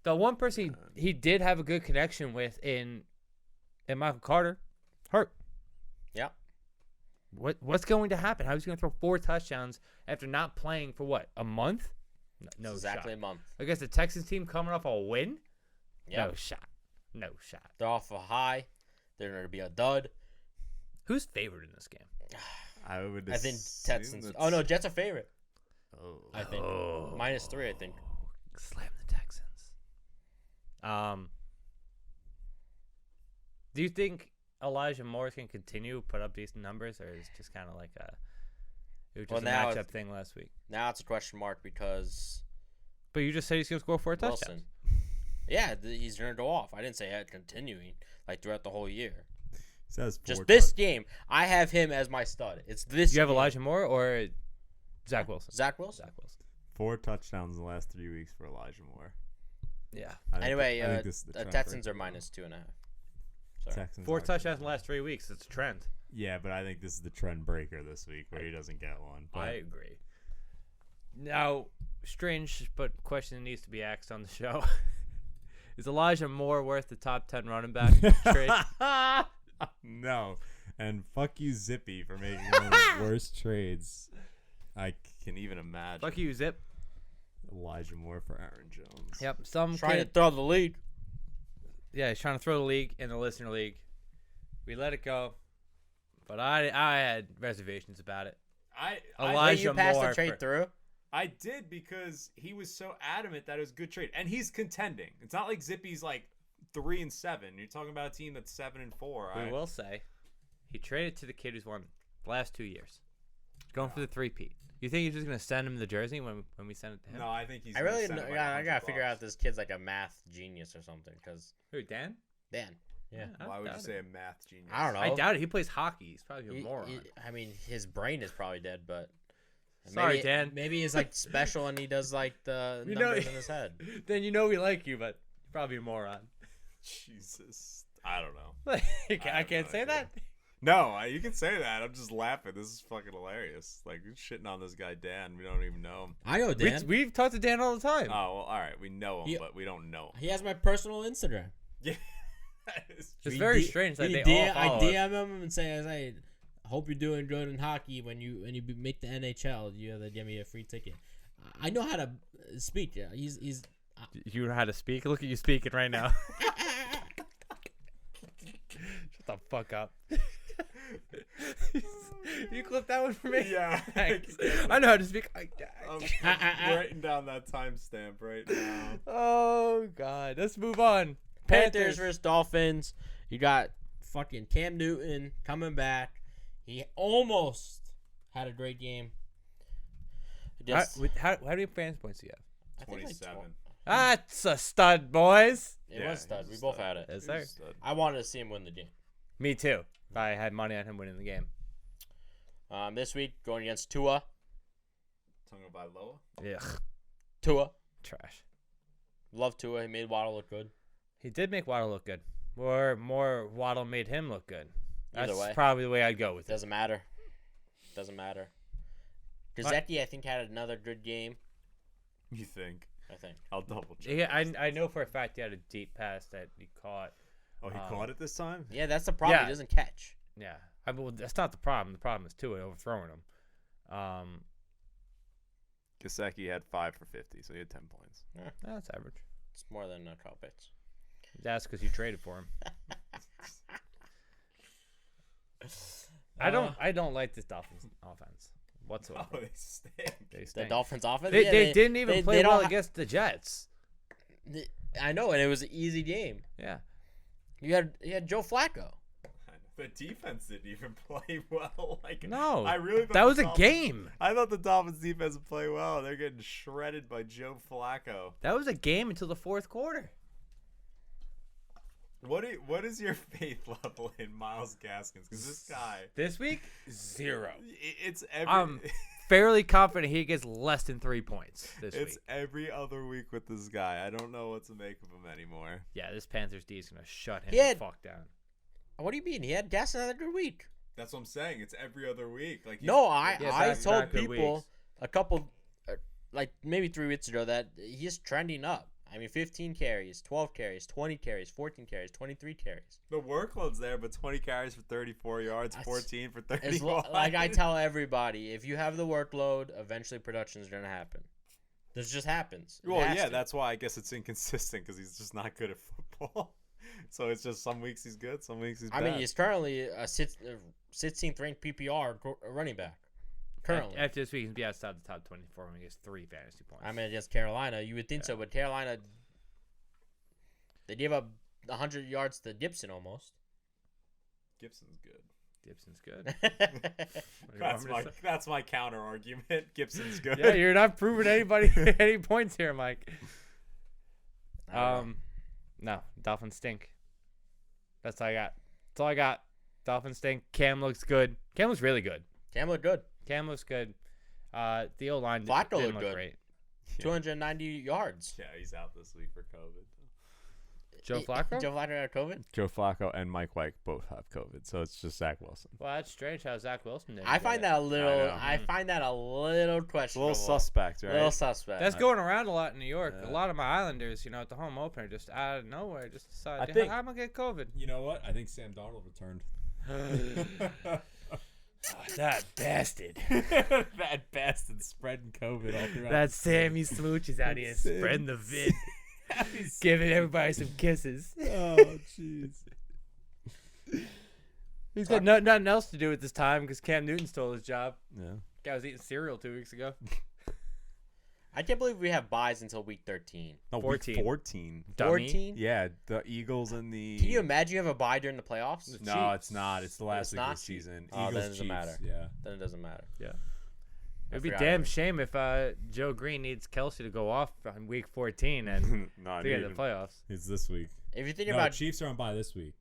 The one person he did have a good connection with in Michael Carter, hurt. Yeah. What's going to happen? How is he going to throw 4 touchdowns after not playing for what, a month? No exactly shot. a month. Against the Texans team coming off a win? Yeah. No shot. No shot. They're off a high. They're going to be a dud. Who's favored in this game? I would. I think assume Texans. that's- Oh no, Jets are favorite. Oh. I think -3. I think. Slam the Texans. Do you think Elijah Moore can continue to put up decent numbers, or is it just kind of like it was just a now matchup thing last week? Now it's a question mark because But you just said he's gonna score 4 touchdowns. Wilson. Yeah, he's going to go off. I didn't say that continuing like throughout the whole year. Says Just this game, I have him as my stud. It's this. You have game. Elijah Moore or Zach Wilson? Zach Wilson. Zach Wilson. 4 touchdowns in the last 3 weeks for Elijah Moore. Yeah. Anyway, I think this is the the trend Texans breaker. are -2.5. Sorry. Texans 4 are- touchdowns in the last 3 weeks. It's a trend. Yeah, but I think this is the trend breaker this week where he doesn't get one. But I agree. Now, strange but question that needs to be asked on the show: is Elijah Moore worth the top 10 running back trade? no. And fuck you, Zippy, for making one of the worst trades I can even imagine. Fuck you, Zip. Elijah Moore for Aaron Jones. Yep. Some Trying to kid, throw the league. yeah, he's trying to throw the league in the listener league. We let it go, but I had reservations about it. Elijah you passed Moore the trade for- through. I did because he was so adamant that it was a good trade. And he's contending. It's not like Zippy's like 3-7. You're talking about a team that's 7-4. We will say he traded to the kid who's won the last 2 years, going for the 3-peat. You think he's just gonna send him the jersey when we send it to him? No, I think he's I gonna really send know, him, like, I gotta $100. figure out if this kid's like a math genius or something. Cause Who, Dan? Dan, yeah, Why would you doubt say a math genius? I don't know. I doubt it. He plays hockey. He's probably a moron. I mean, his brain is probably dead, but Sorry, maybe, Dan. Maybe he's like special and he does like the You know- numbers in his head. Then you know we like you, but you're probably a moron. Jesus. I don't know. I can't no say idea. that. No, you can say that. I'm just laughing. This is fucking hilarious. Like, we're shitting on this guy, Dan. We don't even know him. I know Dan. We've talked to Dan all the time. Oh, well, all right. We know him, Yeah. but we don't know him. He has my personal Instagram. Yeah. It's We very D- strange that we they all I follow us. DM him and say, I hope you're doing good in hockey. When you make the NHL, you have to give me a free ticket. I know how to speak. Yeah, he's You know how to speak? Look at you speaking right now. Shut the fuck up. You clip that one for me? Yeah. Thanks. I know how to speak. I'm writing down that timestamp right now. Oh, God. Let's move on. Panthers versus Dolphins. You got fucking Cam Newton coming back. He almost had a great game. How many fans points do you have? I think like 27. That's a stud, boys. It Yeah, was stud. he's We a both stud. had it. Yes, He's sir. a stud. I wanted to see him win the game. Me too. If I had money on him winning the game. This week, going against Tua. Talking about Loa? Ugh. Tua. Trash. Love Tua. He made Waddle look good. He did make Waddle look good. More Waddle made him look good. Either That's way. probably the way I'd go with it. Doesn't matter. Doesn't matter. Gazeki, I think, had another good game. You think? I think. I'll double check. Yeah, I know for a fact he had a deep pass that he caught. Oh, he caught it this time? Yeah, that's the problem. Yeah. He doesn't catch. Yeah, well, that's not the problem. The problem is Tua overthrowing him. Gasecki had 5 for 50, so he had 10 points. That's average. It's more than Kyle Pitts. That's because you traded for him. I don't like this Dolphins offense whatsoever. Oh, they stink. They The stink. Dolphins offense. They, Yeah, they didn't even play they well don't against the Jets. I know, and it was an easy game. Yeah. You had Joe Flacco. The defense didn't even play well. Like, No. I really thought That was the a Dolphins- game. I thought the Dolphins defense would play well. They're getting shredded by Joe Flacco. That was a game until the fourth quarter. What is your faith level in Miles Gaskins? Because this guy, This week, 0. it's every I'm fairly confident he gets less than 3 points this it's week. every other week with this guy. I don't know what to make of him anymore. Yeah, this Panthers D is going to shut him He had- the fuck down. What do you mean? He had Gas another good week. That's what I'm saying. It's every other week. Like No, Yeah, I back- told back good people weeks. a couple, like maybe 3 weeks ago that he's trending up. I mean, 15 carries, 12 carries, 20 carries, 14 carries, 23 carries. The workload's there, but 20 carries for 34 yards, 14 for 31. Like I tell everybody, if you have the workload, eventually production is going to happen. This just happens. Well, yeah, that's why I guess it's inconsistent because he's just not good at football. So it's just some weeks he's good, some weeks he's bad. I mean, he's currently a 16th ranked PPR running back. Currently. After this week, he'll be outside the top 24 when he gets 3 fantasy points. I mean, against Carolina, you would think so, but Carolina, they gave up 100 yards to Gibson almost. Gibson's good. Gibson's good. That's my counter argument. Gibson's good. Yeah, you're not proving anybody any points here, Mike. No, Dolphins stink. That's all I got. That's all I got. Dolphins stink. Cam looks good. Cam looks really good. Cam looked good. Cam looks good. The O-line Flacco didn't looked look good. great. 290 yards. Yeah, he's out this week for COVID. Joe Flacco? Joe Flacco got COVID? Joe Flacco and Mike White both have COVID, so it's just Zach Wilson. Well, that's strange how Zach Wilson did. I find that a little. I find that a little It's a questionable. little suspect, right? A little suspect. That's going around a lot in New York. Yeah. A lot of my Islanders, at the home opener, just out of nowhere, just I decided, think- I'm going to get COVID. You know what? I think Sam Darnold returned. That bastard. That bastard spreading COVID all throughout. That Sammy Smooch is out here spreading the vid. Giving everybody some kisses. Oh, jeez. He's got nothing else to do at this time because Cam Newton stole his job. Yeah. Guy was eating cereal 2 weeks ago. I can't believe we have buys until week 13. No, 14. week 14. Dummy. 14? Yeah, the Eagles and the. Can you imagine you have a buy during the playoffs? No, Chiefs. it's not. It's the last It's week of not? the season. Oh, Eagles, then it doesn't Chiefs. matter. Yeah. Then it doesn't matter. It'd be forgot damn about it. shame if Joe Green needs Kelsey to go off on week 14 and Not to get in even. the playoffs. It's this week. If you think No, about Chiefs are on bye this week.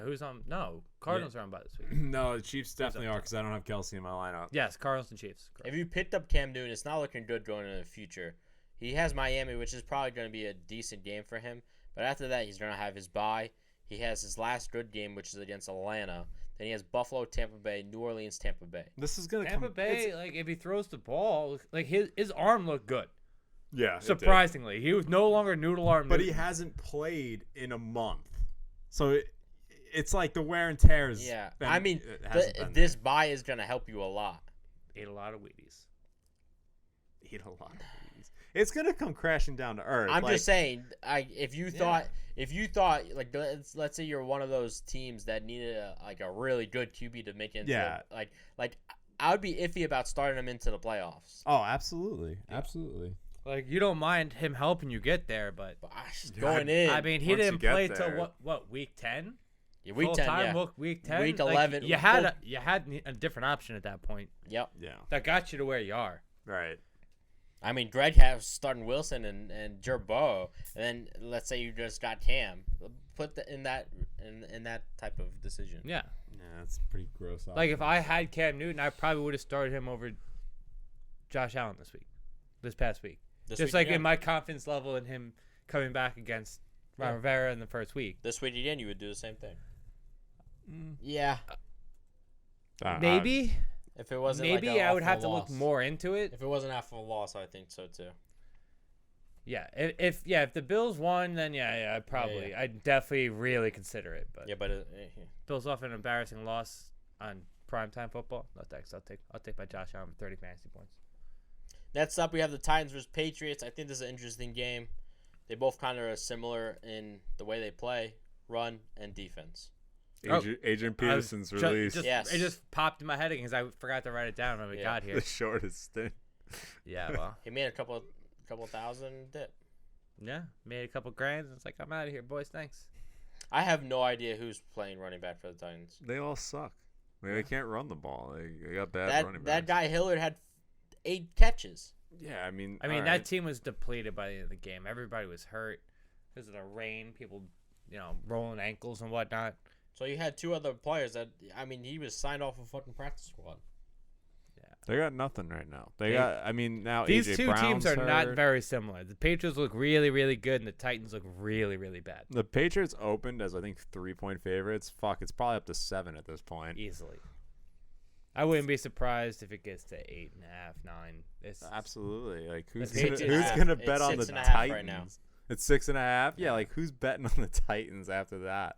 Who's on? No, Cardinals are on by this week. No, the Chiefs definitely up are because I don't have Kelsey in my lineup. Yes, Cardinals and Chiefs. Correct. if you picked up Cam Newton, it's not looking good going into the future. He has Miami, which is probably going to be a decent game for him. But after that, he's going to have his bye. He has his last good game, which is against Atlanta. Then he has Buffalo, Tampa Bay, New Orleans, Tampa Bay. This is gonna Tampa come. Bay, like if he throws the ball, like his arm looked good. Yeah, it did. Surprisingly, he was no longer noodle arm. But he Newton. hasn't played in a month, so it's like the wear and tear is. Yeah. been- I mean, it hasn't been this bye is going to help you a lot. ate a lot of Wheaties. there. Eat a lot of these. It's gonna come crashing down to earth. I'm like, just saying, if you thought, like, let's say you're one of those teams that needed a really good QB to make it into, Yeah. like I would be iffy about starting him into the playoffs. Oh, absolutely, Absolutely. Like you don't mind him helping you get there, but But going in, I mean, he once you didn't get play there- till what week 10? yeah, week 10, yeah. Week 10. Week Like, 11. You had a different option at that point Yep. yeah, that got you to where you are. right. I mean, Greg has starting Wilson and Jerbo, and then let's say you just got Cam. Put in that type of decision. Yeah. Yeah, that's Pretty gross. Like if I had Cam Newton, I probably would have started him over Josh Allen this past week. This Just week, like yeah. in my confidence level in him coming back against Ron Rivera in the first week. This week again, you would do the same thing. Yeah. Maybe. If it wasn't Maybe like I would awful have to look loss. more into it. If it wasn't after a loss, I think so too. Yeah. If the Bills won, then I'd probably Yeah. I'd definitely really consider it. But Yeah, but Bills off an embarrassing loss on primetime football. No thanks. I'll take my Josh Allen for 30 fantasy points. next up we have the Titans versus Patriots. I think this is an interesting game. They both kind of are similar in the way they play, run and defense. Adrian Peterson's I was release. Yes. It just popped in my head because I forgot to write it down when we got here. The shortest stint. Yeah, well, He made a couple thousand dip. yeah, made a couple grands. It's like I'm out of here, boys. Thanks. I have no idea who's playing running back for the Titans. They all suck. They can't run the ball. They got bad running backs. That guy Hillard had 8 catches. Yeah, I mean, I all mean, right. that team was depleted by the end of the game. Everybody was hurt because of the rain. People, rolling ankles and whatnot. So you had 2 other players that, I mean, he was signed off a fucking practice squad. They got nothing right now. Now These AJ two Brown's teams are not hurt. very similar. The Patriots look really, really good, and the Titans look really, really bad. The Patriots opened as I think 3-point favorites. Fuck, it's probably up to 7 at this point. Easily. I wouldn't be surprised if it gets to 8.5, 9. It's Absolutely. Like who's The gonna, Patriots- who's gonna It's bet on the 6.5 Titans? right now. It's 6.5. Yeah, like who's betting on the Titans after that?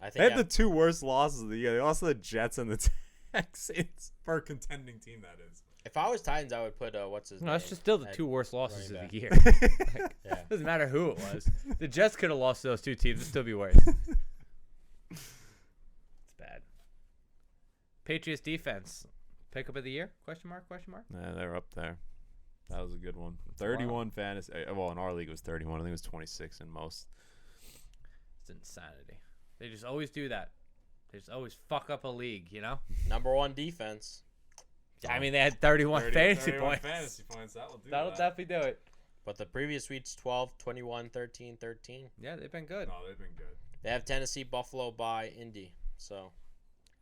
I They think had the two worst losses of the year. They lost to the Jets and the Texans for a contending team. That is. if I was Titans, I would put what's his name? No, it's just still the at 2 worst losses of running the back. year. Like, Yeah. doesn't matter who it was. The Jets could have lost to those 2 teams. It'd still be worse. It's bad. Patriots defense. Pickup of the year? Question mark? Yeah, they're up there. That was a good one. 31 fantasy. Well, in our league it was 31. I think it was 26 in most. It's insanity. They just always do that. They just always fuck up a league, you know? Number 1 defense. I mean, they had 31 fantasy 31 points. fantasy points. That'll do That'll that. definitely do it. But the previous weeks 12, 21, 13, 13. Yeah, they've been good. No, they've been good. They have Tennessee, Buffalo, by Indy. So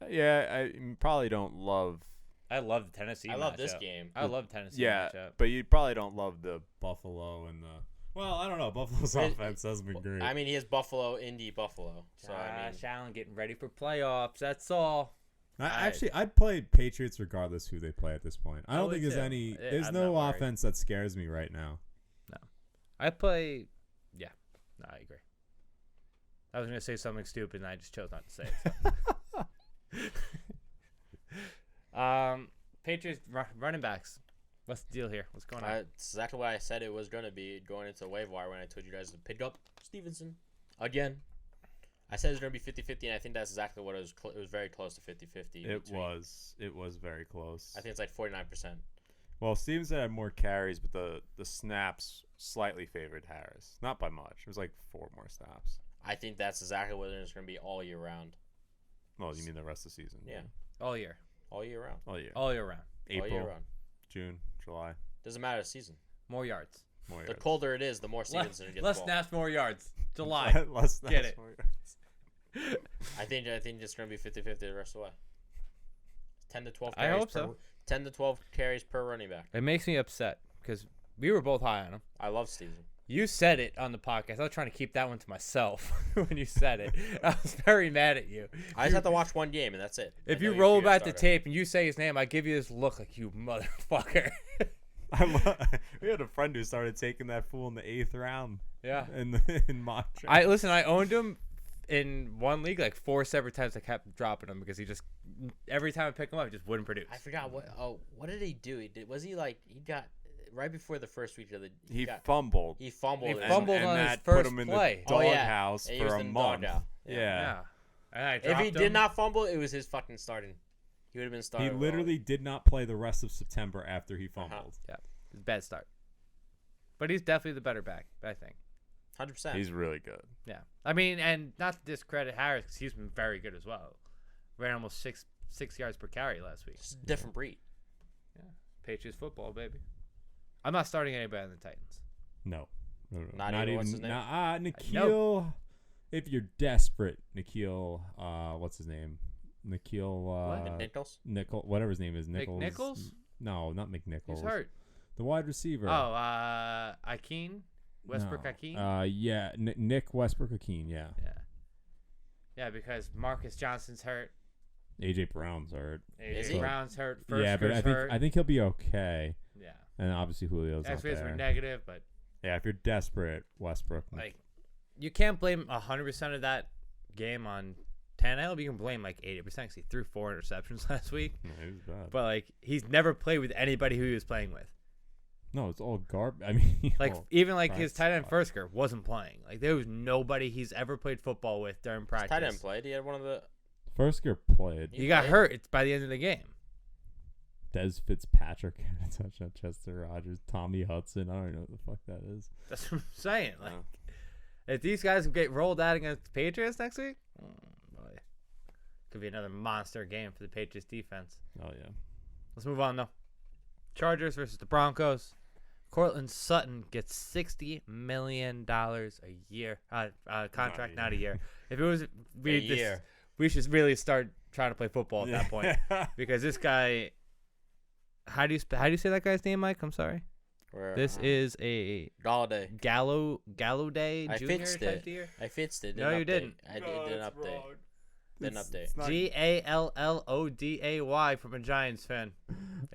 Yeah, I probably don't love. I love the Tennessee I love this matchup. game. I love Tennessee Yeah, matchup. but you probably don't love the Buffalo and the. Well, I don't know. Buffalo's It- offense hasn't been great. I mean, he has Buffalo, Indy, Buffalo. So I mean, Josh Allen getting ready for playoffs. That's all. I'd play Patriots regardless who they play at this point. I I don't would think there's too. any. Yeah, There's I'm no not worried. offense that scares me right now. I play. Yeah, no, I agree. I was gonna say something stupid, and I just chose not to say it. So. Patriots running backs. What's the deal here? What's going on? it's exactly what I said it was going to be going into the waiver wire when I told you guys to pick up Stevenson again. I said it was going to be 50-50, and I think that's exactly what it was. It was very close to 50-50. it was very close. I think it's like 49%. Well, Stevenson had more carries, but the snaps slightly favored Harris. Not by much. It was like 4 more snaps. I think that's exactly what it's going to be all year round. Well, you mean the rest of the season? Yeah. All year. All year round. All year. All year round. All year April, round. June, July. Doesn't matter the season. More yards. More The yards. colder it is, the more Stevenson gets Less the ball. snaps, more yards. July. Less snaps, Get it. more yards. I think it's going to be 50-50 the rest of the way. 10 to 12 I carries hope per, so. 10 to 12 carries per running back. It makes me upset because we were both high on him. I love Stevenson. You said it on the podcast. I was trying to keep that one to myself when you said it. I was very mad at you. I just have to watch one game, and that's it. If I you know roll should be a back the starter. tape and you say his name, I give you this look like you motherfucker. We had a friend who started taking that fool in the 8th round Yeah. in mock draft. I owned him in one league like 4 separate times. I kept dropping him because he just every time I pick him up, he just wouldn't produce. I forgot what. Oh, what did he do? He got right before the first week of the. He got, fumbled. he fumbled. He it. fumbled and on his that first put him in play. the Oh, yeah. doghouse And he for was a in the month. doghouse. Yeah. Yeah. And I If dropped he him. did not fumble, it was his fucking starting. He would have been He starting. literally did not play the rest of September after he fumbled. Yeah. It's a bad start. But he's definitely the better back, I think. 100%. He's really good. Yeah. I mean, and not to discredit Harris because he's been very good as well. Ran almost six yards per carry last week. Just a different breed. Yeah. Patriots football, baby. I'm not starting anybody on the Titans. No. Not even what's his name? Nikhil. If you're desperate, Nikhil. What's his name? Nikhil. Nichols? Whatever his name is. McNichols? No, not McNichols. He's hurt. The wide receiver. Oh, Akeen? Westbrook No. Akeen? Yeah, Nick Westbrook Akeen. Yeah. Yeah. Yeah, because Marcus Johnson's hurt. AJ Brown's hurt. Is AJ he? Brown's hurt. Yeah, but hurt. I think he'll be okay. Yeah. And obviously Julio's out X-rays were there. negative, but Yeah, if you're desperate, Westbrook. like you can't blame 100% of that game on Tannehill. You can blame like 80% because he threw 4 interceptions last week. No, he was bad. But like he's never played with anybody who he was playing with. No, it's all garbage. I mean, Like even like that's his tight end tough. Firsker wasn't playing. Like there was nobody he's ever played football with during practice. Tight end played. He had one of the. Firsker played. He got played. hurt. It's by the end of the game. Des Fitzpatrick had a touchdown. Chester Rogers, Tommy Hudson. I don't know what the fuck that is. That's what I'm saying. Like Yeah. if these guys get rolled out against the Patriots next week, boy, could be another monster game for the Patriots defense. Oh yeah. Let's move on though. Chargers versus the Broncos. Cortland Sutton gets $60 million a year. Contract, not a year. If it was A year. we should really start trying to play football at that point because this guy. How do you say that guy's name, Mike? I'm sorry. This is a Galladay. Gallaudet I Jr. fixed type it. deal. I fixed it. No, you didn't. I didn't update. Didn't update. Galloday from a Giants fan.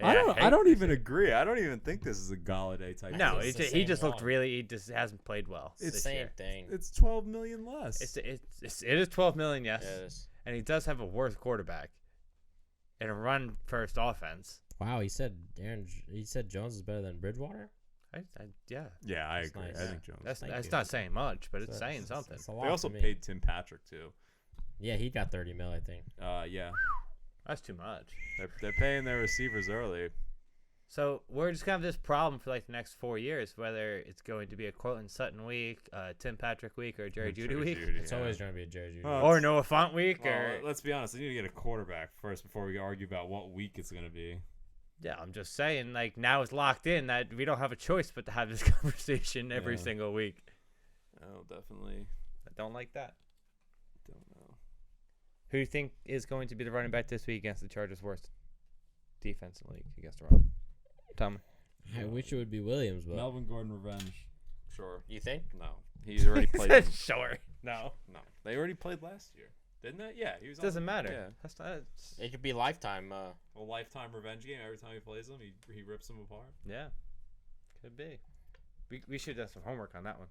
I don't even agree. I don't even think this is a Galladay type. No, It's the he same just looked one. really. He just hasn't played well. It's the this same year. thing. It's 12 million less. It is 12 million, yes, Yeah, it is. and he does have a worse quarterback, and a run first offense. Wow, he said Jones is better than Bridgewater. Yeah, Yeah, I That's agree. nice. I Yeah. think Jones. that's Thank you. not saying much, but it's So saying something. It's a lot They also to me. paid Tim Patrick too. Yeah, he got 30 mil, I think. Yeah, That's too much. they're paying their receivers early. So we're just gonna have this problem for like the next 4 years, whether it's going to be a Cortland Sutton week, Tim Patrick week, or Jerry Jeudy week, It's always going to be a Jerry Jeudy. Oh, or Noah Font week, Well, or let's be honest. They need to get a quarterback first before we argue about what week it's gonna be. yeah, I'm just saying, like now it's locked in that we don't have a choice but to have this conversation every Yeah. single week. Oh, definitely. I don't like that. Don't know. Who do you think is going to be the running back this week against the Chargers' worst defense in the league against the run? Tell me. I wish it would be Williams, but Melvin Gordon revenge. Sure. you think? No, he's already played. Sure. No. No, they already played last year, didn't they? Yeah, he was. Doesn't on, matter. Yeah, That's not. It could be lifetime. a lifetime revenge game. Every time he plays them, he rips them apart. Yeah. Could be. We should have some homework on that one.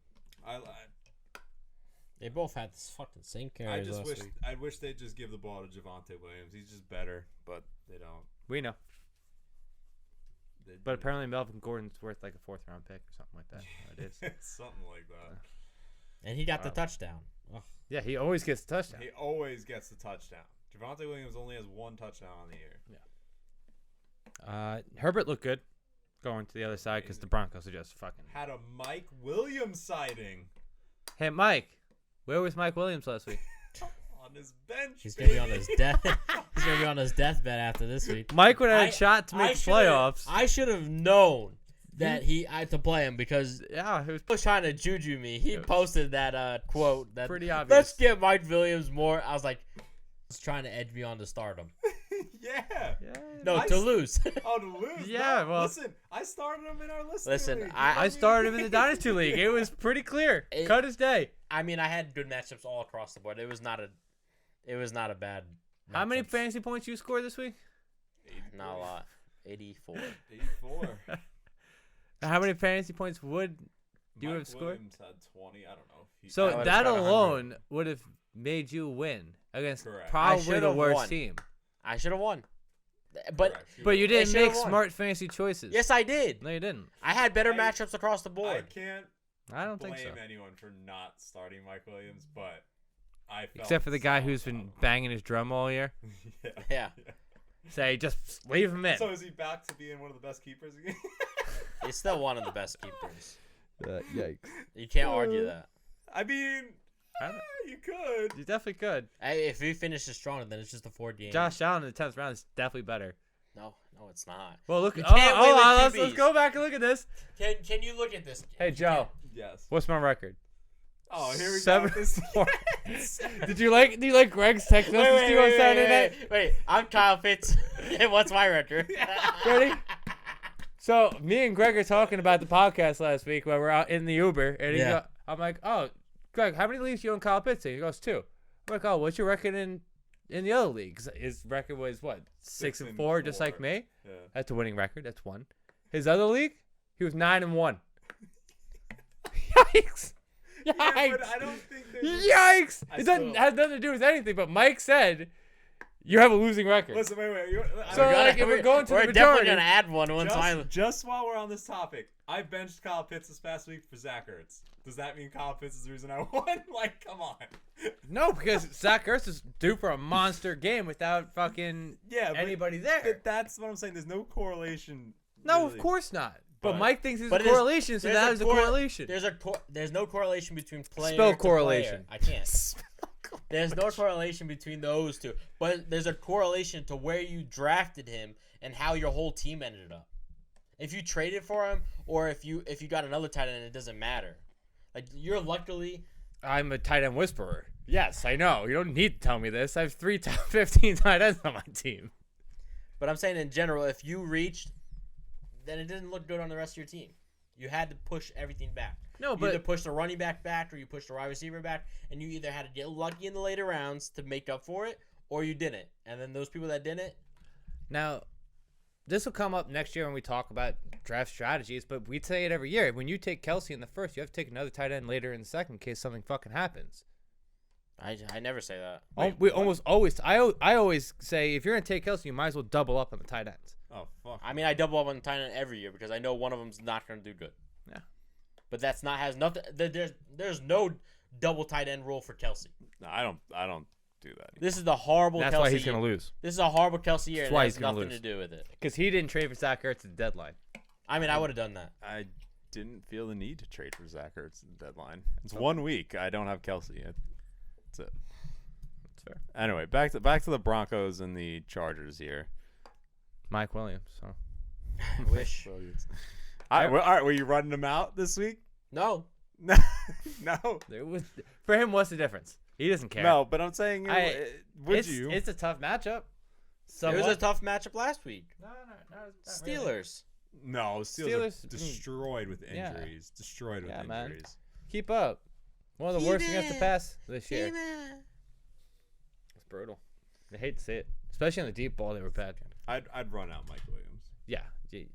They both had this fucking same I carries just last wish week. I wish they'd just give the ball to Javonte Williams. He's just better, but they don't. We know. They But do. apparently Melvin Gordon's worth like a 4th round pick or something like that. It is. something like that. And he got the Wow. touchdown. Ugh. Yeah, he always gets a touchdown. He always gets the touchdown. Javonte Williams only has one touchdown on the year. Herbert looked good going to the other side because the Broncos are just fucking. Had a Mike Williams sighting Hey, Mike. Where was Mike Williams last week? on his bench. He's gonna be on his death. He's gonna be on his deathbed after this week. Mike would have had I- a shot to make the should've- playoffs. I should have known that I had to play him because Yeah, it was he was trying to juju me. He It was posted that quote that pretty obvious. let's get Mike Williams more. I was like, he's trying to edge me on to stardom. Yeah. Yeah. No, I to s- lose. Oh, to lose. Yeah, No, well- listen, I started him in our listening Listen, league. I started him in the Dynasty League. It was pretty clear. Cut his day. I mean, I had good matchups all across the board. It was not a bad. How many matchups. fantasy points you scored this week? Not a lot. 84. 84. How many fantasy points would you Mike have scored? Williams had 20. I don't know. If he, So I would've that got 100. alone would have made you win against Correct. I probably the should've worst won. team. I should have won. But Correct. But you didn't should've make won. smart fantasy choices. yes, I did. No, you didn't. I had better I- matchups across the I board. can't I don't blame think so. anyone for not starting Mike Williams, but I felt Except for the guy so who's been bad. banging his drum all year. yeah. Yeah. Say, just leave him in. So is he back to being one of the best keepers again? He's still one of the best keepers. Yikes. You can't argue that. I mean, I don't- you could. You definitely could. Hey, if he finishes strong, then it's just a 4 game. Josh Allen in the 10th round is definitely better. No, it's not. Well, look. You Oh, can't win with let's QBs. go back and look at this. Can you look at this? Hey, Joe. Yes. What's my record? Oh, here we 7 go. This 4. Do you like Greg's text message to you on Saturday night? Wait, I'm Kyle Fitz. What's my record? Ready? So me and Greg are talking about the podcast last week when we're out in the Uber, and Yeah. I'm like, "Oh, Greg, how many leagues you and Kyle Pitts in?" He goes, 2. I'm like, "Oh, what's your record in the other leagues?" His record was what, 6-4, just like 4. me. Yeah. That's a winning record. That's 1. His other league, he was 9-1. Yikes! Yeah, Yikes! but I don't think there's. Yikes! I It doesn't still- has nothing to do with anything. But Mike said you have a losing record. Listen, wait. So, like, if we're going to the we're majority- definitely gonna add one once I. just while we're on this topic, I benched Kyle Pitts this past week for Zach Ertz. Does that mean Kyle Pitts is the reason I won? Like, come on. No, because Zach Ertz is due for a monster game without fucking Yeah, but anybody there. that's what I'm saying. There's no correlation. No, really. of course not. But But- Mike thinks there's But a there's- correlation, so there's that is a cor- correlation. There's no correlation between player. Spell to correlation. player. I can't. There's no correlation between those two, but there's a correlation to where you drafted him and how your whole team ended up. If you traded for him, or if you got another tight end, it doesn't matter. Like you're luckily. I'm a tight end whisperer. Yes, I know. You don't need to tell me this. I have 3 top 15 tight ends on my team. But I'm saying in general, if you reached, then it didn't look good on the rest of your team. You had to push everything back. No, You either push the running back back or you push the wide receiver back, and you either had to get lucky in the later rounds to make up for it, or you didn't. And then those people that didn't, now, this will come up next year when we talk about draft strategies, but we say it every year. When you take Kelsey in the first, you have to take another tight end later in the second in case something fucking happens. I never say that. Almost always. I always say if you're gonna take Kelsey, you might as well double up on the tight ends. Oh fuck. I mean, I double up on the tight end every year because I know one of them's not going to do good. Yeah. But that's not has nothing. There's no double tight end rule for Kelsey. No, I don't do that. This is the horrible. That's Kelsey why he's year. gonna lose. This is a horrible Kelsey year. That's And why it he's has gonna nothing lose. to do with it. Because he didn't trade for Zach Ertz at the deadline. I mean, I would have done that. I didn't feel the need to trade for Zach Ertz at the deadline. It's 1 week. I don't have Kelsey. That's it. That's fair. Anyway, back to the Broncos and the Chargers here. Mike Williams. So. I wish. All right, were you running them out this week? No. No. There was for him. What's the difference? He doesn't care. No, but I'm saying, would you? It's a tough matchup. It was a tough matchup last week. No, Steelers. No, Steelers- are destroyed with Yeah. injuries. Destroyed with Yeah, man. injuries. Keep up. One of the worst against the pass this year. It's brutal. I hate to see it, especially on the deep ball. They were bad. I'd run out Mike Williams. Yeah,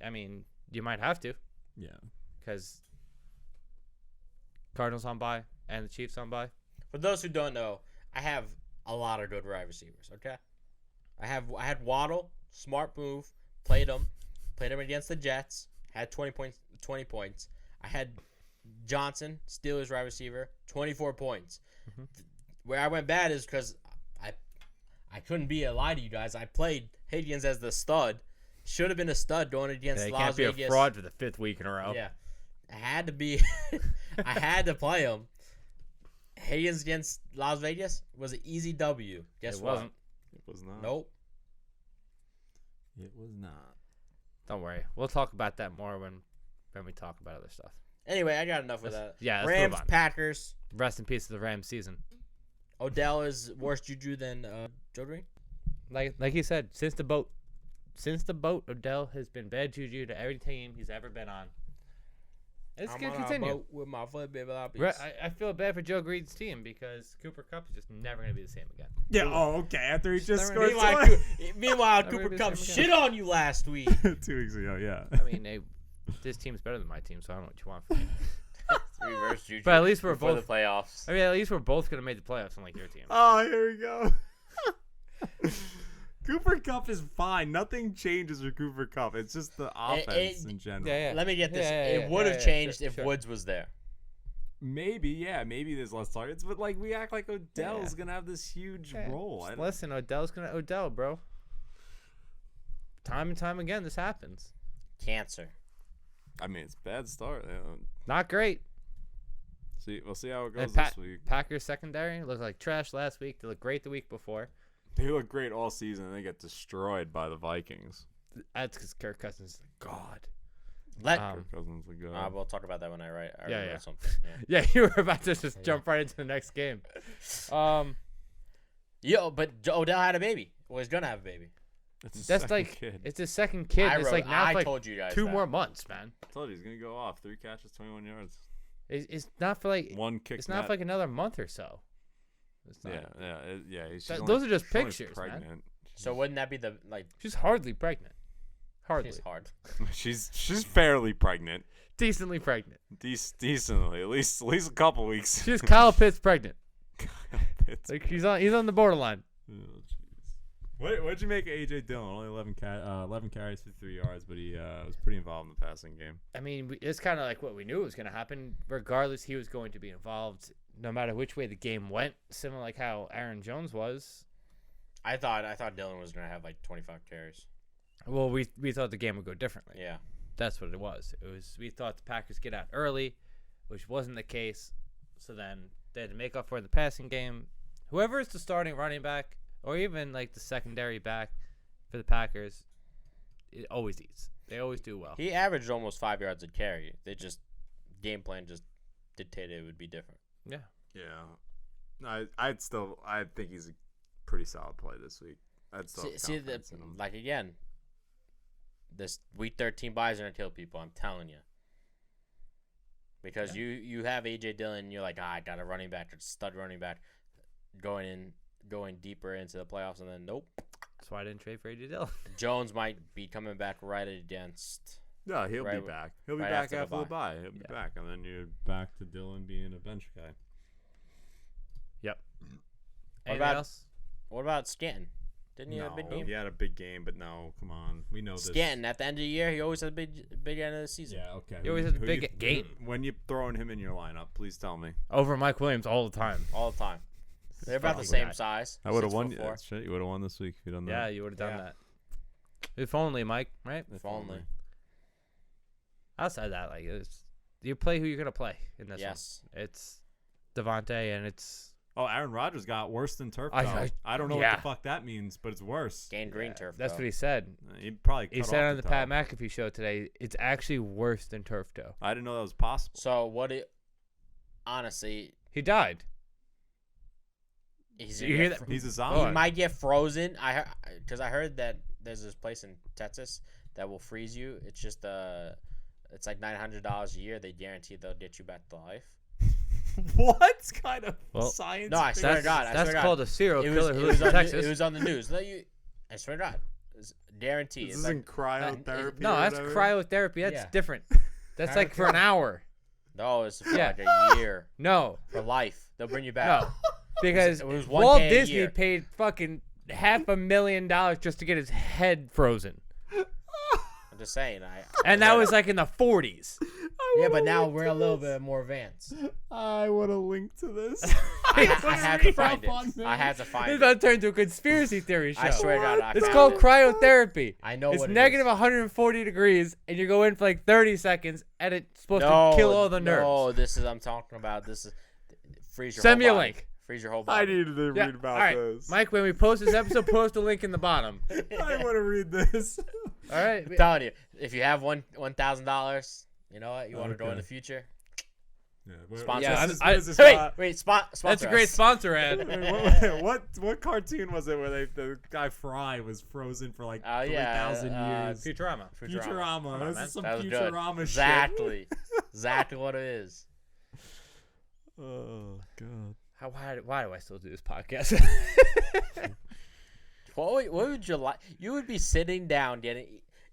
I mean, you might have to Yeah. because Cardinals on bye and the Chiefs on bye. For those who don't know, I have a lot of good wide receivers. Okay, I had Waddle, smart move, played him against the Jets, had 20 points. I had Johnson, Steelers wide receiver, 24 points. Mhm. Where I went bad is because I couldn't be a lie to you guys. I played Higgins as the stud. Should have been a stud going against He Las can't be Vegas. a fraud for the 5th week in a row. Yeah, I had to be. I had to play him. Higgins against Las Vegas was an easy W. Guess It what? wasn't. It was not. Nope. It was not. Don't worry. We'll talk about that more when we talk about other stuff. Anyway, I got enough of that. Yeah, let's Rams, move on. Packers. Rest in peace to the Rams season. Odell is worse juju than Joe Green. Like he said, since the boat, Odell has been bad juju to every team he's ever been on. It's I'm gonna on a continue. boat with my foot, baby. I feel bad for Joe Green's team because Cooper Kupp is just never gonna be the same again. Yeah. Oh, okay. After he just Never scored. Meanwhile, Never Cooper be the Cup same shit on you last week. 2 weeks ago. Yeah. I mean, this team's better than my team, so I don't know what you want from me. Reverse juju. But at least we're before both. the playoffs. I mean, at least we're both gonna make the playoffs, unlike your team. Oh, here we go. Cooper Kupp is fine. Nothing changes with Cooper Kupp. It's just the offense in general. Yeah. Let me get this. Yeah, it would have yeah, changed sure, if sure. Woods was there. Maybe there's less targets, but like we act like Odell's Yeah. gonna have this huge Yeah. role. Listen, Odell's gonna Odell, bro. Time and time again, this happens. Cancer. I mean, it's a bad start. Not great. We'll see how it goes And this week. Packers secondary looked like trash last week. They looked great the week before. They look great all season, and they get destroyed by the Vikings. That's because Kirk Cousins is a god. Kirk Cousins is good. We'll talk about that when I write. Yeah. Wrote something. Yeah. Yeah, you were about to just jump right into the next game. Yo, but Odell had a baby. Well, he's gonna have a baby. It's his That's second like kid. it's his second kid. I It's like now I for like told you guys 2 that. more months, man. I told you he's gonna go off. 3 catches, 21 yards. It's not for like 1 kick. it's not for like another month or so. It's not. Yeah. Those are just she's only pictures, man. pregnant. So wouldn't that be the like? She's hardly pregnant. Hardly. She's hard. She's fairly pregnant. Decently pregnant. Decently, at least a couple weeks. She's Kyle Pitts pregnant. It's- Like he's on the borderline. Oh, jeez. What'd you make of AJ Dillon? Only 11 carries for 3 yards, but he was pretty involved in the passing game. I mean, it's kind of like what we knew was going to happen. Regardless, he was going to be involved no matter which way the game went. Similar like how Aaron Jones was. I thought Dylan was gonna have like 25 carries. Well, we thought the game would go differently. Yeah. That's what it was. We thought the Packers get out early, which wasn't the case. So then they had to make up for it in the passing game. Whoever is the starting running back or even like the secondary back for the Packers, it always eats. They always do well. He averaged almost 5 yards a carry. They just game plan just dictated it would be different. Yeah. Yeah. I think he's a pretty solid play this week. I'd still have confidence in him. Like again, this week 13 buys are gonna kill people. I'm telling you. Because you have AJ Dillon, you're like, I got a running back, a stud running back, going deeper into the playoffs, and then nope, That's why I didn't trade for A.J. Dillon. Jones might be coming back right against. No, he'll Right- be back. He'll be right back after after the the bye. He'll be Yeah. back, and then you're Back to Dylan being a bench guy. Anything about- else? What about Stanton? Didn't he have a big No, game? he had a big game, but no, come on, we know this. Stanton at the end of the year, he always has a big end of the season. Yeah, okay. He always has a Who big you- game When you throwing him in your lineup, please tell me. over Mike Williams all the time. All the time. They're about the fucking same guy. size. I would have 6'4". won. Shit, you would have won this week if you done Yeah, that. you would have done Yeah. that. If only, Mike, right? If only. Outside that, like, you play who you're going to play in this Yes. one. It's Devontae, and it's Oh, Aaron Rodgers got worse than turf. I- I don't know yeah. what the fuck that means, but it's worse. Gained green turf. that's though. what he said. He probably. He cut said off on the toe. Pat McAfee show today, it's actually worse than turf toe. I didn't know that was possible. So what? Honestly, He died. he's You gonna hear get that? He's a he zombie. might get frozen. Because I heard that there's this place in Texas that will freeze you. It's just it's like $900 a year. They guarantee they'll get you back to life. What kind of Well, science? No, I swear to God. I That's swear to called God. a serial It was, killer it, who was lives in on Texas. it was on the news. I swear to God. It's guaranteed. This It's like, isn't cryotherapy. no, or that's whatever? cryotherapy. That's Yeah. different. That's like for an hour. no, it's for Yeah. like a year. No, For life. They'll bring you back. no, because It was Walt 1K a Disney year. paid fucking $500,000 just to get his head frozen, I'm just saying. and that was like in the 40s. Yeah, but now we're a little bit more advanced. I want to link to this. I had to find it. I had to It's find about it. to turn into a conspiracy theory show. I swear to God, I It's found called it. cryotherapy. I know It's what it negative is. 140 degrees, and you go in for like 30 seconds, and it's supposed to kill all the nerves. No, this is I'm talking about. This is freeze your Send me whole a body. link. Freeze your whole I body. needed to Yeah, read about all right, this. Mike, when we post this episode, post a link in the bottom. I want to read this. All right. I'm telling you, if you have $1,000, you know what? You want to go in Okay. the future? Yeah, Sponsor Yeah, us. I- Wait, sponsor That's a great us. sponsor ad. what cartoon was it where the guy Fry was frozen for like Oh, yeah, 3,000 years? Futurama. Futurama. on, This man. is some That was good. Futurama shit. Exactly. Exactly what it is. Oh god. Why do I still do this podcast? What would you like? You would be sitting down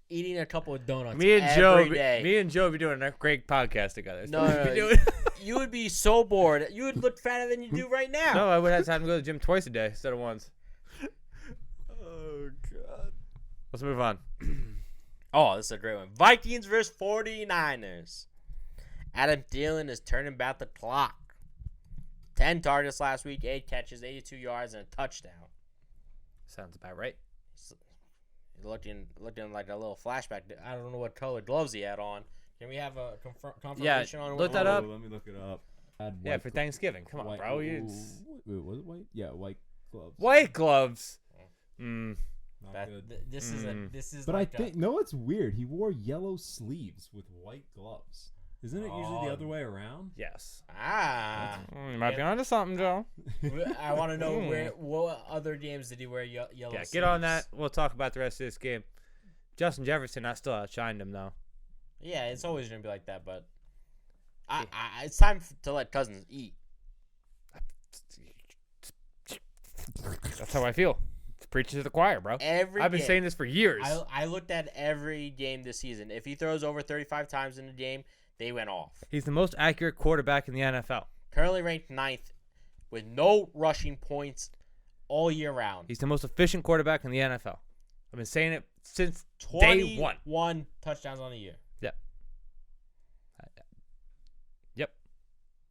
eating a couple of donuts me and every day. Joe be doing a great podcast together. That's No, what no, we'd be no, doing. You would be so bored. You would look fatter than you do right now. No, I would have time to go to the gym twice a day instead of once. Oh god. Let's move on. Oh, this is a great one. Vikings versus 49ers. Adam Thielen is turning back the clock. 10 targets last week, 8 catches, 82 yards, and a touchdown. Sounds about right. He's looking like a little flashback. I don't know what color gloves he had on. Can we have a confirmation on look that up. Let me look it up. Yeah, for Thanksgiving. Come on, white, bro. Wait, was it white? Yeah, white gloves. White gloves. Not That, good. this is But like I think no, it's weird. He wore yellow sleeves with white gloves. Isn't it usually the other way around? Yes. you You might be onto something, Joe. I want to know what other games did he wear yellow Yeah, sleeves? get on that. We'll talk about the rest of this game. Justin Jefferson, I still outshined him, though. Yeah, it's always gonna be like that, but it's time to let Cousins eat. That's how I feel. It's preaching to the choir, bro. I've been game. saying this for years. I looked at every game this season. If he throws over 35 times in a game, they went off. He's the most accurate quarterback in the NFL. Currently ranked 9th with no rushing points all year round. He's the most efficient quarterback in the NFL. I've been saying it since day one. 21 touchdowns on the year. Yep.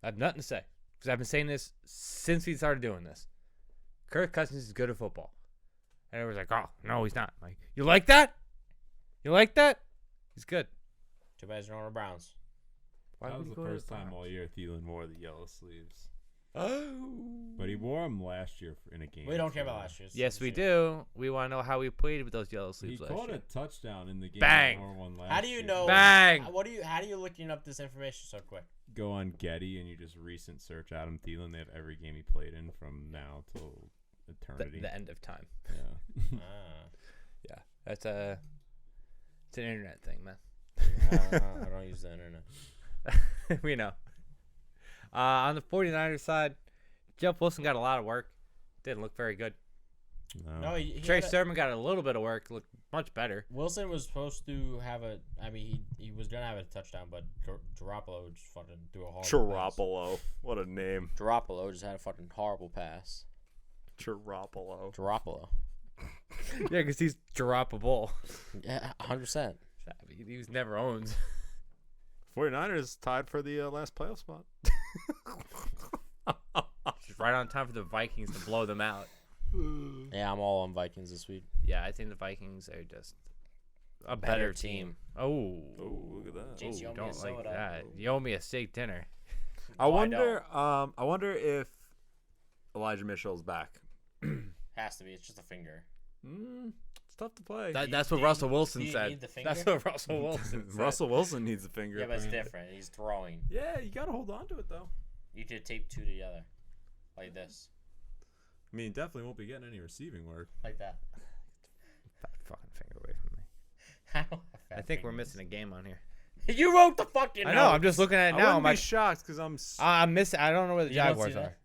I have nothing to say because I've been saying this since we started doing this. Kirk Cousins is good at football. And everyone's like, oh, no, he's not. I'm like, you like that? You like that? He's good. Too bad he's going to the Browns. Why That would was he the go to first time Browns? all year Thielen wore the yellow sleeves. Oh. But he wore them last year in a game. We don't care about last year's. Yes, we do. We want to know how he played with those yellow He sleeves last caught year. a touchdown in the game. Bang. He wore one last How do you year. know? Bang. How do you looking up this information so quick? Go on Getty and you just recent search Adam Thielen. They have every game he played in from now till eternity. The end of time. Yeah. Yeah, that's it's an internet thing, man. I don't use the internet. We know. On the 49ers side, Jeff Wilson got a lot of work. Didn't look very good. No, he Trey had Sermon got a little bit of work, looked much better. Wilson was supposed to have a. I mean, he was gonna have a touchdown, but Garoppolo just fucking threw a horrible pass. Garoppolo. What a name. Garoppolo just had a fucking horrible pass. Garoppolo. Yeah, because he's droppable. Yeah, 100%. He was never owned. 49ers tied for the last playoff spot. Just right on time for the Vikings to blow them out. Yeah, I'm all on Vikings this week. Yeah, I think the Vikings are just a better team. Oh, Look at that. James, you owe me a don't like soda. that. You owe me a steak dinner. I wonder if Elijah Mitchell's back. Has to be. It's just a finger. It's tough to play. That's what Russell Wilson do you said. need the finger? That's what Russell Wilson said. Russell Wilson needs a finger. Yeah, but it's different. He's throwing. Yeah, you gotta hold on to it though. You could tape two together. Like this. I mean, definitely won't be getting any receiving work. Like that. That fucking finger away from me. I don't have fat I think we're fingers. missing a game on here. You wrote the fucking I know. I'm notes. just looking at it I now. wouldn't I'm be like, shocked because I'm missing. I don't know where the You don't see Jaguars that? are.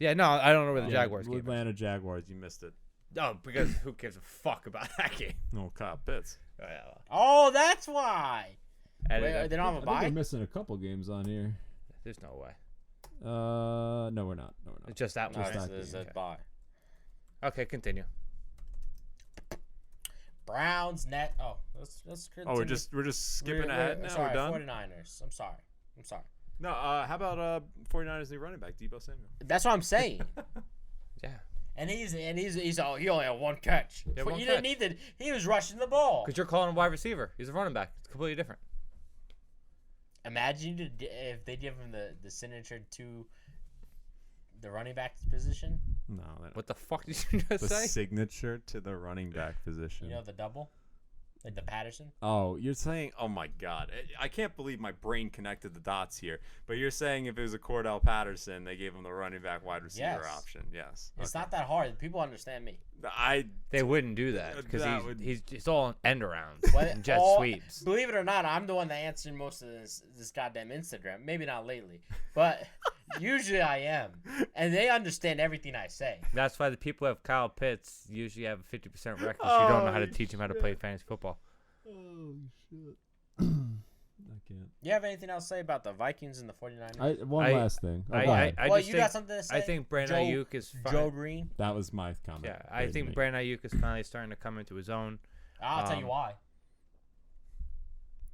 Yeah, no, I don't know where the Yeah, Jaguars game is. Atlanta Jaguars. you missed it. No, because who gives a fuck about that game? No, Kyle Pitts. Oh, yeah, Oh, that's why. edit Wait, it. they don't have a I think we're bye? missing a couple games on here. There's no way. No, we're not. No, we're not. It's just that No, one. Just that there's game. a bye. Okay, continue. Browns net. Oh, let's continue. Oh, we're just skipping ahead now. Sorry, We're done. 49ers. I'm sorry. No, how about 49ers new running back Deebo Samuel? That's what I'm saying. Yeah. And he only had one catch. Yeah, But one you catch. didn't need to. He was rushing the ball. Because you're calling him wide receiver. He's a running back. It's completely different. Imagine if they give him the signature to the running back position. No, that, What the fuck did you just the say? signature to the running back position. You know, the double, like the Patterson. Oh, you're saying Oh my God, I can't believe my brain connected the dots here. But you're saying if it was a Cordell Patterson, they gave him the running back wide receiver Yes. option. Yes. It's not that hard. People understand me. They wouldn't do that because That would- he's all end arounds What- and jet all- sweeps. Believe it or not, I'm the one that answered most of this goddamn Instagram. Maybe not lately, but usually I am, and they understand everything I say. That's why the people who have Kyle Pitts usually have a 50% record. You don't know how to Oh, teach them how to play fantasy football. Oh shit. I can't. You have anything else to say about the Vikings and the 49ers? One I- last thing. Oh, I go ahead. just well, you think, got something to say? I think Brandon Joe- Ayuk is fine. Joe Green. That was my comment. Yeah, I think Brandon Ayuk is finally starting to come into his own. I'll tell you why.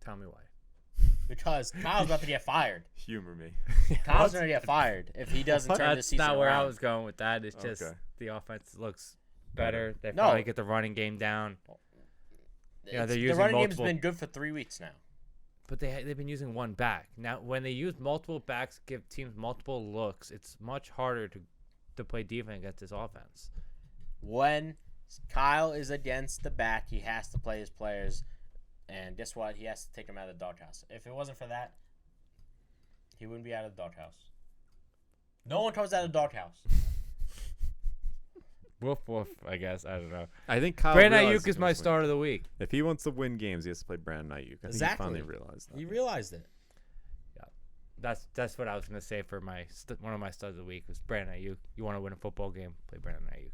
Tell me why. Because Kyle's about to get fired. Humor me. Kyle's going to get fired if he doesn't turn the That's season not where I around. was going with that. It's just Okay. the offense looks better. They No. finally get the running game down. Yeah, they're the using running multiple- game's been good for 3 weeks now. But they've been using one back. Now, when they use multiple backs, give teams multiple looks, it's much harder to play defense against this offense. When Kyle is against the back, he has to play his players. And guess what? He has to take them out of the doghouse. If it wasn't for that, he wouldn't be out of the doghouse. No one comes out of the doghouse. Woof woof, I guess. I don't know. I think Kyle Brandon realized Ayuk is he my was start of the week. If he wants to win games, he has to play Brandon Ayuk. I think Exactly. he finally realized that. He realized it. That's what I was gonna say for my one of my studs of the week was Brandon Ayuk. You want to win a football game? Play Brandon Ayuk.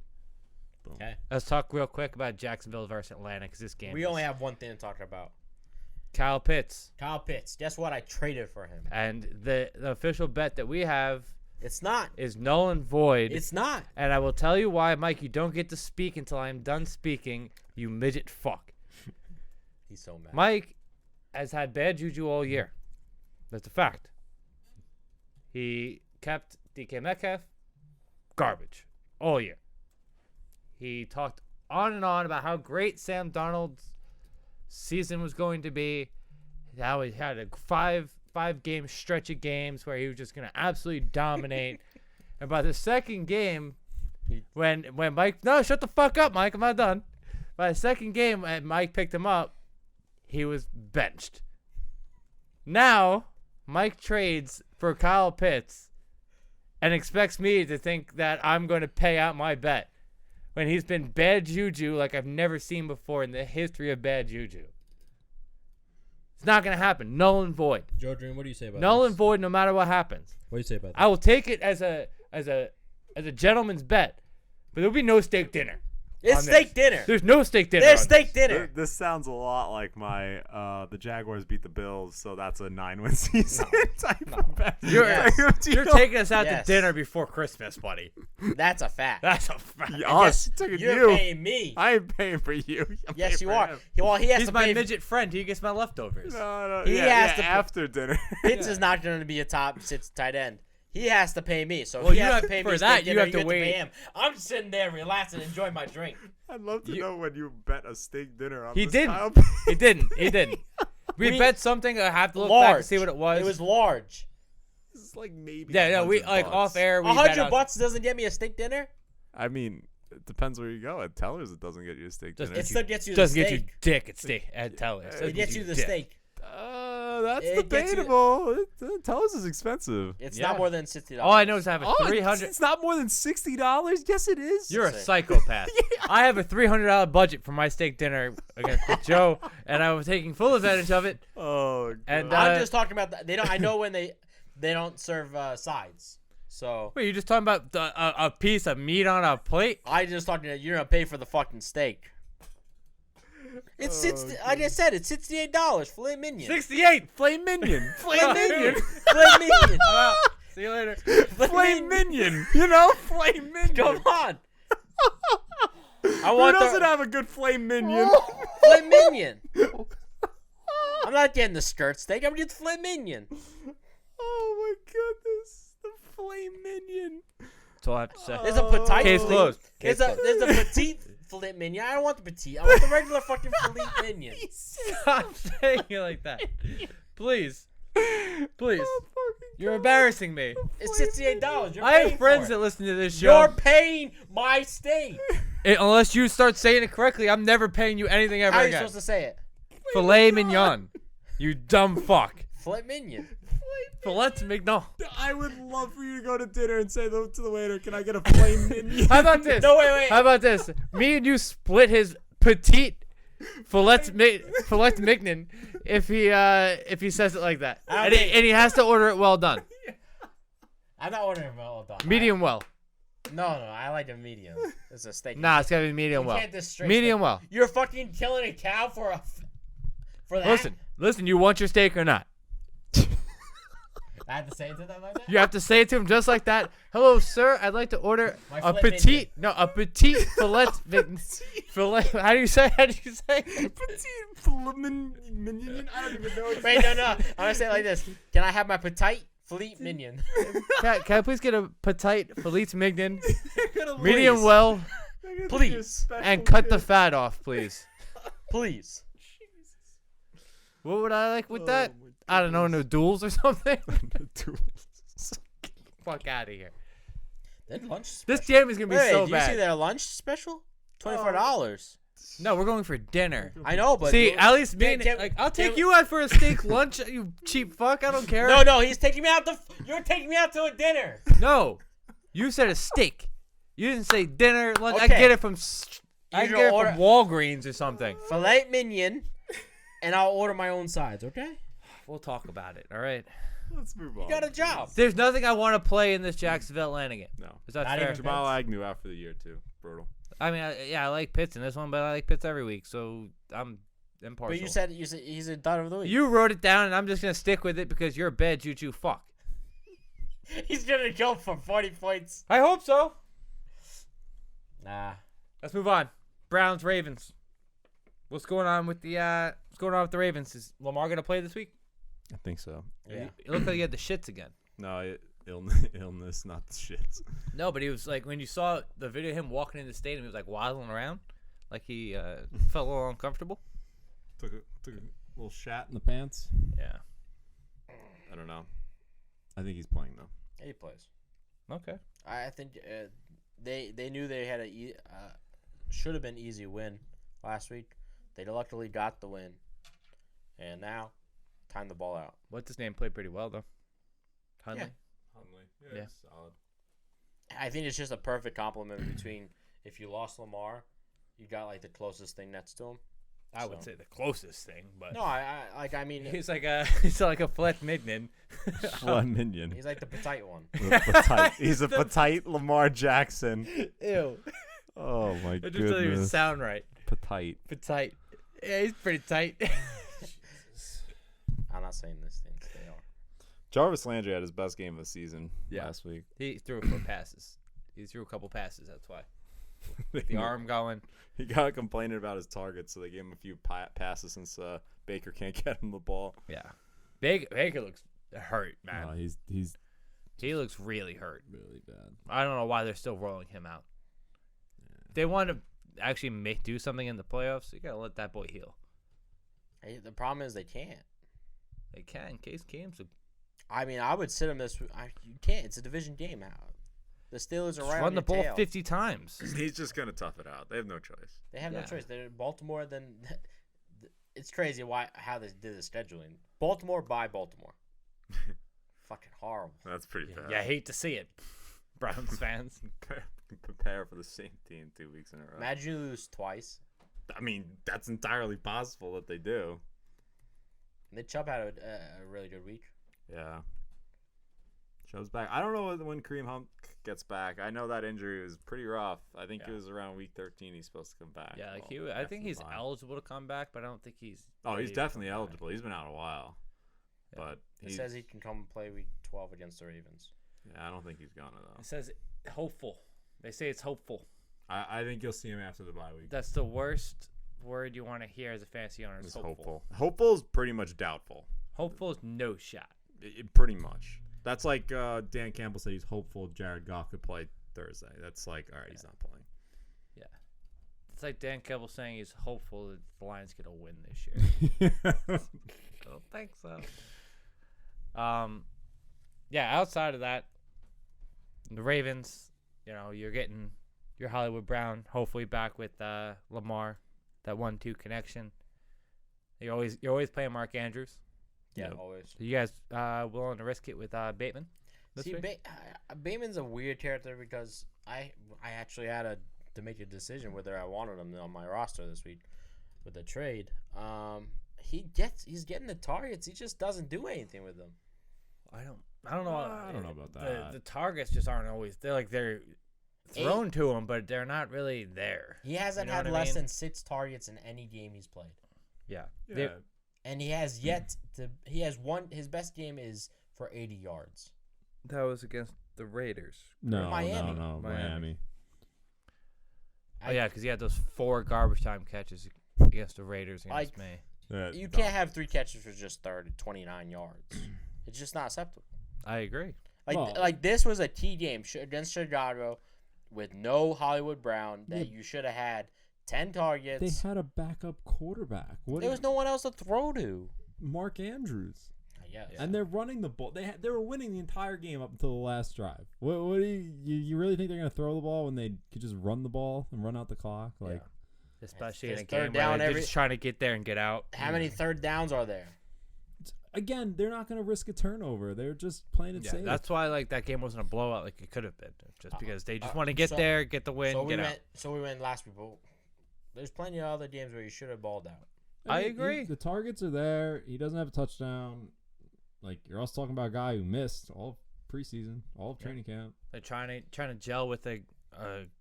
Boom. Okay. Let's talk real quick about Jacksonville versus Atlanta because this game. We only have one thing to talk about. Kyle Pitts, Kyle Pitts. Guess what? I traded for him. and the official bet that we have It's not. is null and void. It's not. And I will tell you why, Mike. You don't get to speak until I am done speaking. You midget fuck. He's so mad. Mike has had bad juju all year. That's a fact. He kept DK Metcalf garbage all year. He talked on and on about how great Sam Darnold's season was going to be. How he had a five game stretch of games where he was just going to absolutely dominate. And by the second game, when Mike, no, shut the fuck up, Mike. I'm not done. By the second game, and Mike picked him up, he was benched. Now, Mike trades for Kyle Pitts and expects me to think that I'm going to pay out my bet when he's been bad juju like I've never seen before in the history of bad juju. It's not going to happen. Null and void. Joe Dream, what do you say about Null and void no matter what happens. What do you say about I will take it as a gentleman's bet, But there'll be no steak dinner. It's on steak this. dinner. There's no steak dinner. There's on steak this. dinner. This sounds a lot like my the Jaguars beat the Bills, so that's a 9-win season type of bet. You're, Yes. type of you're deal. taking us out Yes. to dinner before Christmas, buddy. That's a fact. That's a fact. Oh, Yes, she took it you're you. paying me. I ain't paying for you. I'm Yes, paying you for are. him. Well, he has He's to my pay. midget friend. He gets my leftovers. No, He yeah, has to put- after dinner. Pitts is not going to be a top 6 tight end. He has to pay me. So Well, if he you has have- to pay for me that, steak you dinner, have to wait. pay him. I'm just sitting there relaxing, enjoying my drink. I'd love to You- know when you bet a steak dinner on He this didn't. Kyle He didn't. He didn't. We We- bet something. I have to look Large. back and see what it was. It was large. It's like maybe. Yeah, no, we 100 like bucks. off air. We bet $100 on- doesn't get me a steak dinner. I mean, it depends where you go. At Tellers, it doesn't get you a steak Just- dinner. It still gets you the Doesn't steak. get you dick at steak at Tellers. It gets you the dick. steak. That's It gets you- debatable. Tellers is expensive. It's Yeah. not more than $60. All I know is I have a Oh, $300. It's not more than $60. Yes, it is. You're a Sick. psychopath. I have a $300 budget for my steak dinner against Joe, and I was taking full advantage of it. Oh, And, God. I'm just talking about they don't. I know when they don't serve sides. So Wait, you just talking about a piece of meat on a plate? I just talking that you're gonna pay for the fucking steak. It's 60. Like I said, it's $68. Filet mignon. 68 flame minion. Filet mignon. Filet mignon. I'm out. See you later. Flame minion. You know, flame minion. Come on. I Who want doesn't the have a good flame minion? filet mignon. I'm not getting the skirt steak. I'm getting the filet mignon. Oh my goodness, the flame minion. That's all I have to say. There's a petite. Case filet- closed. Case There's a petite filet mignon. I don't want the petite. I want the regular fucking filet mignon. Stop saying it like that. Please. Please. You're embarrassing me. It's $68. You're I paying have friends for that it. listen to this show. You're paying my steak. Unless you start saying it correctly, I'm never paying you anything ever How are you again. supposed to say it? Filet mignon. You dumb fuck. Filet mignon. Filet mignon. I would love for you to go to dinner and say to the waiter, "Can I get a flame minion?" How about this? No, wait. How about this? Me and you split his petite filet mignon if he says it like that, I don't and think- he has to order it well done, I'm not ordering well done. medium well. No, I like a medium. It's a steak. Nah, it's gotta be medium You well. can't just straight Medium steak. well. You're fucking killing a cow for that? Listen. You want your steak or not? I have to say it to them like that? You have to say it to him just like that. Hello, sir. I'd like to order My a filet petite. No, a petite filet. Filet. How do you say? Petite flame minion. I don't even know. Wait, no. I'm gonna say it like this. Can I have my petite filet mignon? Can I please get a petite filet mignon, Please. medium well, Please. and cut the fat off, please. Please. What would I like with that? I don't know, no duels or something. Fuck out of here. Then lunch. This game is gonna be Wait, so do you see bad. their lunch special? $24. No, we're going for dinner. I know, but See, at least me, Can- like, I'll can- take you out for a steak lunch, you cheap fuck. I don't care. No, he's taking me out you're taking me out to a dinner. No, you said a steak. You didn't say dinner, lunch. I Okay. get it from. I You're get it gonna from Walgreens or something. Filet mignon, and I'll order my own sides, okay? We'll talk about it. All right. Let's move on. You got a job. There's nothing I want to play in this Jacksonville Atlanta game. No. Is that Not fair? even Jamal Agnew out for the year too. Brutal. I mean, I like Pitts in this one, but I like Pitts every week, so I'm impartial. But you said he's a dud of the week. You wrote it down, and I'm just gonna stick with it because you're a bad juju fuck. He's gonna go for 40 points. I hope so. Nah. Let's move on. Browns, Ravens. What's going on with the Ravens? Is Lamar gonna play this week? I think so. Yeah. It looked like he had the shits again. No, illness, not the shits. No, but he was like, when you saw the video of him walking in the stadium, he was like waddling around, like he felt a little uncomfortable. Took a little shat. In the pants. Yeah. I don't know. I think he's playing though. Yeah, he plays. Okay. I think they knew they had should have been easy win last week. They luckily got the win, and now time the ball out. What's his name? Played pretty well though. Hundley. Hundley. Yeah. Solid. I think it's just a perfect compliment between if you lost Lamar, you got like the closest thing next to him. I would say the closest thing, but No, I mean, he's like a flat minion. Flood minion. he's like the petite one. He's a petite Lamar Jackson. Ew. Oh my It just doesn't even goodness. sound right. Petite. Petite. Yeah, he's pretty tight. I'm not saying this thing. They are. Jarvis Landry had his best game of the season Yeah. last week. He threw 4 passes. He threw a couple passes. That's why. The arm going. He got complaining about his targets, so they gave him a few passes since Baker can't get him the ball. Yeah. Baker looks hurt, man. No, he's He looks really hurt. really bad. I don't know why they're still rolling him out. If they want to actually do something in the playoffs, you got to let that boy heal. Hey, the problem is they can't. They can. Case Keenum's I mean, I would sit him this. You can't. It's a division game. How the Steelers are right run on the your ball tail. 50 times. He's just gonna tough it out. They have no choice. They have Yeah. no choice. They're Baltimore. Then it's crazy how they did the scheduling. Baltimore by Baltimore. Fucking horrible. That's pretty bad. Yeah, I hate to see it, Browns fans. Prepare for the same team 2 weeks in a row. Imagine you lose twice. I mean, that's entirely possible that they do. Nick Chubb had a really good week. Yeah. Chubb's back. I don't know when Kareem Hunt gets back. I know that injury was pretty rough. I think it was around week 13 he's supposed to come back. Yeah, like Well, I think after he's the bye. eligible to come back, but I don't think he's. Oh, he's ready to definitely come back. eligible. He's been out a while. Yeah. But It says he can come and play week 12 against the Ravens. yeah, I don't think he's gonna though. It says hopeful. They say it's hopeful. I think you'll see him after the bye week. That's the worst word you want to hear as a fantasy owner. Is It's hopeful. Hopeful is pretty much doubtful. Hopeful is no shot. Pretty much. That's like Dan Campbell said he's hopeful Jared Goff could play Thursday. That's like, all right, he's not playing. Yeah. It's like Dan Campbell saying he's hopeful that the Lions get a win this year. I don't think so. Yeah, outside of that, the Ravens, you're getting your Hollywood Brown hopefully back with Lamar, that 1-2 connection. You're always playing Mark Andrews. Yeah, Yep. always. Are you guys willing to risk it with Bateman? this See, week? Bateman's a weird character because I actually had to make a decision whether I wanted him on my roster this week with the trade. He's getting the targets. He just doesn't do anything with them. I don't know. I don't know about that. The targets just aren't always. They're thrown to him, but they're not really there. He hasn't You know had what I less mean? than 6 targets in any game he's played. Yeah. Yeah. And he has yet to. He has one. His best game is for 80 yards. That was against the Raiders. No, Miami. no, Miami. Oh yeah, because he had those 4 garbage time catches against the Raiders against me. You can't have 3 catches for just 29 yards. It's just not acceptable. I agree. Like this was a key game against Chicago with no Hollywood Brown that you should have had 10 targets. They had a backup quarterback. There was no one else to throw to. Mark Andrews. Yes. And they're running the ball. They were winning the entire game up until the last drive. What do you really think they're gonna throw the ball when they could just run the ball and run out the clock? Like, Especially in a It's third game down where they're just trying to get there and get out. How many third downs are there? again, they're not gonna risk a turnover. They're just playing it safe. That's why that game wasn't a blowout like it could have been, just because they just want to get there, get the win, get out. So we went last week, but there's plenty of other games where you should have balled out. I agree. The targets are there. He doesn't have a touchdown. Like, you're also talking about a guy who missed all of preseason, all of training camp. They're trying to gel with a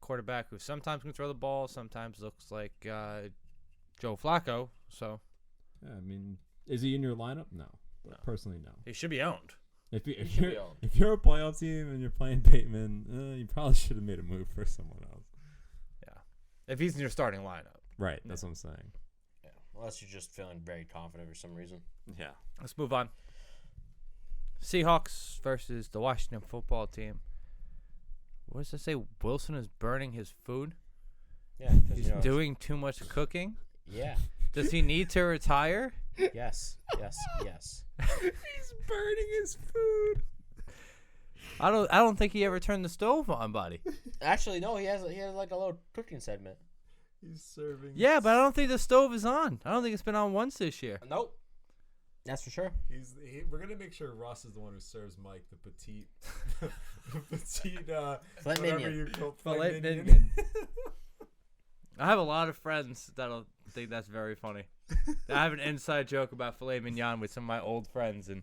quarterback who sometimes can throw the ball, sometimes looks like Joe Flacco. So Yeah, I mean, is he in your lineup? No. Personally, no. he should be owned. If should be owned. if you're a playoff team and you're playing Bateman, you probably should have made a move for someone else. Yeah, if he's in your starting lineup. Right. That's what I'm saying. Yeah, unless you're just feeling very confident for some reason. Yeah. Let's move on. Seahawks versus the Washington football team. What does it say? Wilson is burning his food. Yeah, He's doing too much cooking. Yeah. Does he need to retire? Yes. He's burning his food. I don't think he ever turned the stove on, buddy. Actually, no. He has like a little cooking segment. He's serving. Yeah, but I don't think the stove is on. I don't think it's been on once this year. Nope. That's for sure. We're gonna make sure Russ is the one who serves Mike the petite, Flint whatever minion. you call Filet minion. minion. I have a lot of friends that'll think that's very funny. I have an inside joke about filet mignon with some of my old friends, and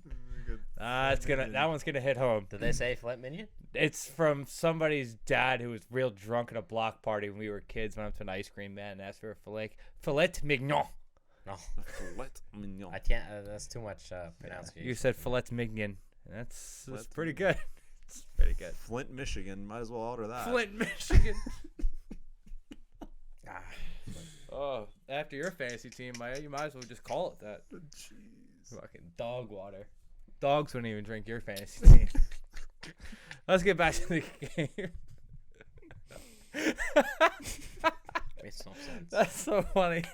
that one's gonna hit home. Did they say Flint minion? It's from somebody's dad who was real drunk at a block party when we were kids. Went up to an ice cream man and asked for a filet mignon. No, Filet mignon. I can't. That's too much pronunciation. You said filet mignon. That's pretty good. It's pretty good. Flint, Michigan. Might as well order that. Flint, Michigan. Oh, after your fantasy team, you might as well just call it that. Jeez. Fucking dog water. Dogs wouldn't even drink your fantasy team. Let's get back to the game. Makes no sense. That's so funny.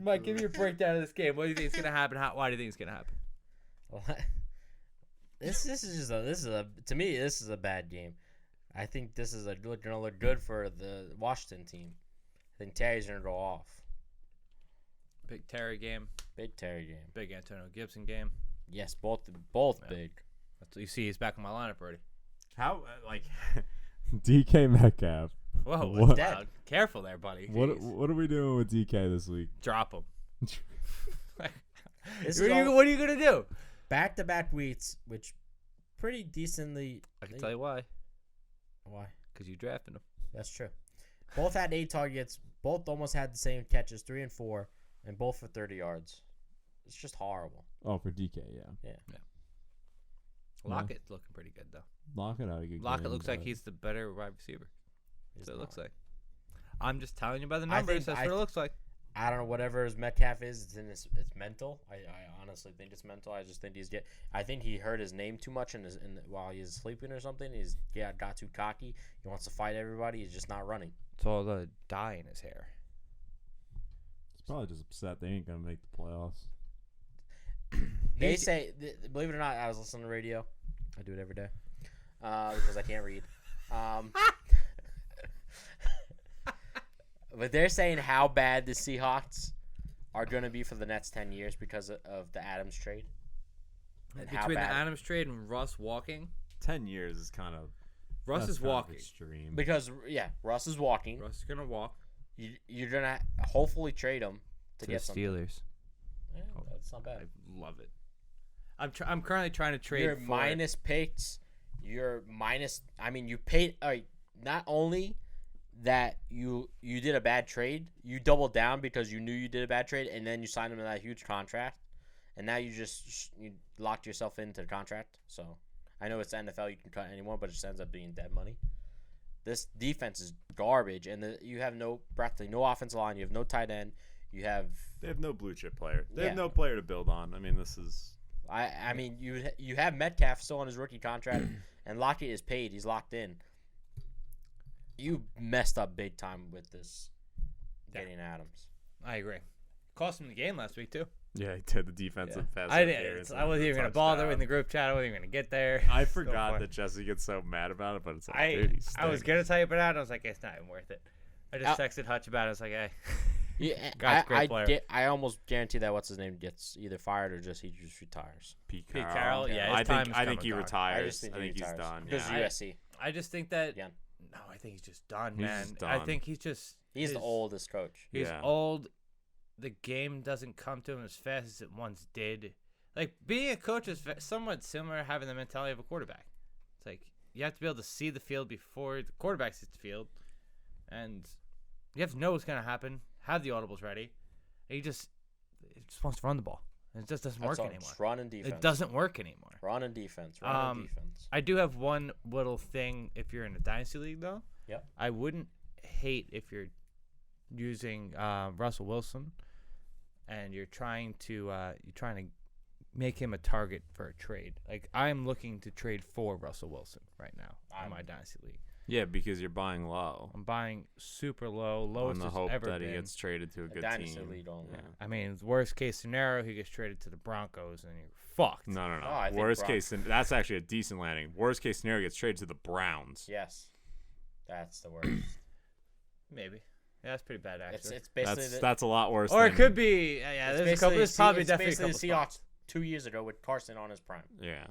Mike, give me a breakdown of this game. What do you think is gonna happen? Why do you think it's gonna happen? This is to me this is a bad game. I think this is gonna look good for the Washington team. I think Terry's gonna go off. Big Terry game. Big Terry game. Big Antonio Gibson game. Yes, both big. That's what you see. He's back in my lineup already. How DK Metcalf. Whoa, What? that's loud. Careful there, buddy. What Jeez. are we doing with DK this week? Drop him. This what is are you gonna do? back-to-back weeks, which pretty decently. I can tell you why. Why? Because you drafted him. That's true. Both had 8 targets. Both almost had the same catches, 3 and 4, and both for 30 yards. It's just horrible. Oh, for DK, yeah. Lockett's looking pretty good though. Lockett had a good Lockett game, looks like but- he's the better wide receiver. He's So it not. looks like. I'm just telling you by the I numbers. think- That's what it looks like. I don't know. Whatever his Metcalf is, it's mental. I honestly think it's mental. I just think I think he heard his name too much while he's sleeping or something. He's got too cocky. He wants to fight everybody. He's just not running. It's all the dye in his hair. He's probably just upset they ain't gonna make the playoffs. They say, believe it or not, I was listening to the radio. I do it every day because I can't read. But they're saying how bad the Seahawks are going to be for the next 10 years because of the Adams trade. And how Between the bad- Adams trade and Russ walking, 10 years is kind of Russ That's is kind of walking. Extreme. Because, Russ is walking. Russ is gonna walk You're going to hopefully trade him to to get the something. Steelers. Yeah, that's not I bad. love it. I'm currently trying to trade. You're for minus picks. You're minus. I mean, you paid. Not only that you did a bad trade, you doubled down because you knew you did a bad trade, and then you signed him to that huge contract, and now you you locked yourself into the contract. So I know it's the NFL, you can cut anyone, but it just ends up being dead money. This defense is garbage, and you have practically no offensive line. You have no tight end. They have no blue chip player. They Yeah. have no player to build on. I mean, this is I mean, you have Metcalf still on his rookie contract, and Lockett is paid. He's locked in. You messed up big time with this getting Adams. I agree. Cost him the game last week too. yeah. He did the defensive pass. I interference didn't. I wasn't and even the gonna bother touchdown. in the group chat. I wasn't even gonna get there. I So forgot funny. that Jesse gets so mad about it, but it's like, I dude, he was stinks. gonna type it out. I was like, it's not even worth it. I just texted Hutch about it. I was like, hey. Yeah, Guy's a great player. I almost guarantee that what's his name gets either fired or he just retires. Pete Pete Carroll. Carroll, yeah, his I time think is I think coming, he dog. retires. I he think he's retires. done. Because Yeah. USC. I just think that. Yeah. No, I think he's just done, He's man. just I done. think he's just. He's the oldest coach. He's Yeah. old. The game doesn't come to him as fast as it once did. Like, being a coach is somewhat similar to having the mentality of a quarterback. It's like, you have to be able to see the field before the quarterback sees the field. And you have to know what's going to happen, have the audibles ready. And he just wants to run the ball. And it just doesn't work anymore. Just run and defense. It doesn't work anymore. Run and defense. Run and defense. I do have one little thing if you're in a dynasty league, though. Yep. I wouldn't hate if you're using Russell Wilson and you're trying to make him a target for a trade. Like, I'm looking to trade for Russell Wilson right now in my dynasty league. Yeah, because you're buying low. I'm buying super low, On lowest the it's hope ever that he been. gets traded to a good dynasty team. league only. Yeah. I mean, worst case scenario, he gets traded to the Broncos and you're fucked. No. Oh, I think Worst case, that's actually a decent landing. Worst case scenario gets traded to the Browns. Yes. That's the worst. Maybe. Yeah, that's pretty bad, actually. It's basically That's a lot worse. Or it than- could be. Yeah, there's a couple. There's probably definitely a couple the spots. Seahawks 2 years ago with Carson on his prime. Yeah.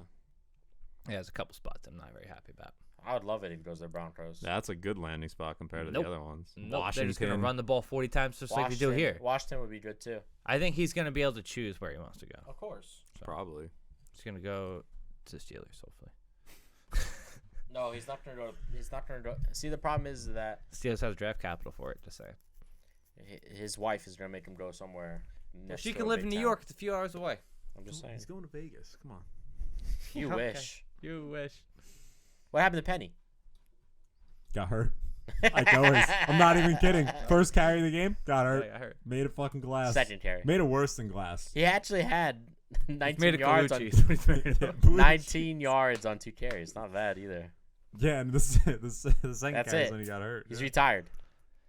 Yeah, there's a couple spots I'm not very happy about. I would love it if he goes to the Broncos. That's a good landing spot compared to Nope. the other ones. Nope, they're just going to Washington. run the ball 40 times just like we do here. Washington would be good too. I think he's going to be able to choose where he wants to go. Of course. Probably. He's going to go to the Steelers, hopefully. No, he's not going to go. He's not going to go. See, the problem is that Steelers have draft capital for it, to say. his wife is going to make him go somewhere. next She to can a live big in New town. York. It's a few hours away. I'm just saying. He's going to Vegas. Come on. You Okay. wish. You wish. What happened to Penny? Got hurt. Like always. I'm not even kidding. First carry of the game, got hurt. I heard. Made a fucking glass. Second carry. Made it worse than glass. He actually had Made 19 a yards on Colucci. He's made it. 19 yards on 2 carries. Not bad either. Yeah, and the second That's carry is it. when he got hurt. He's Yeah, retired.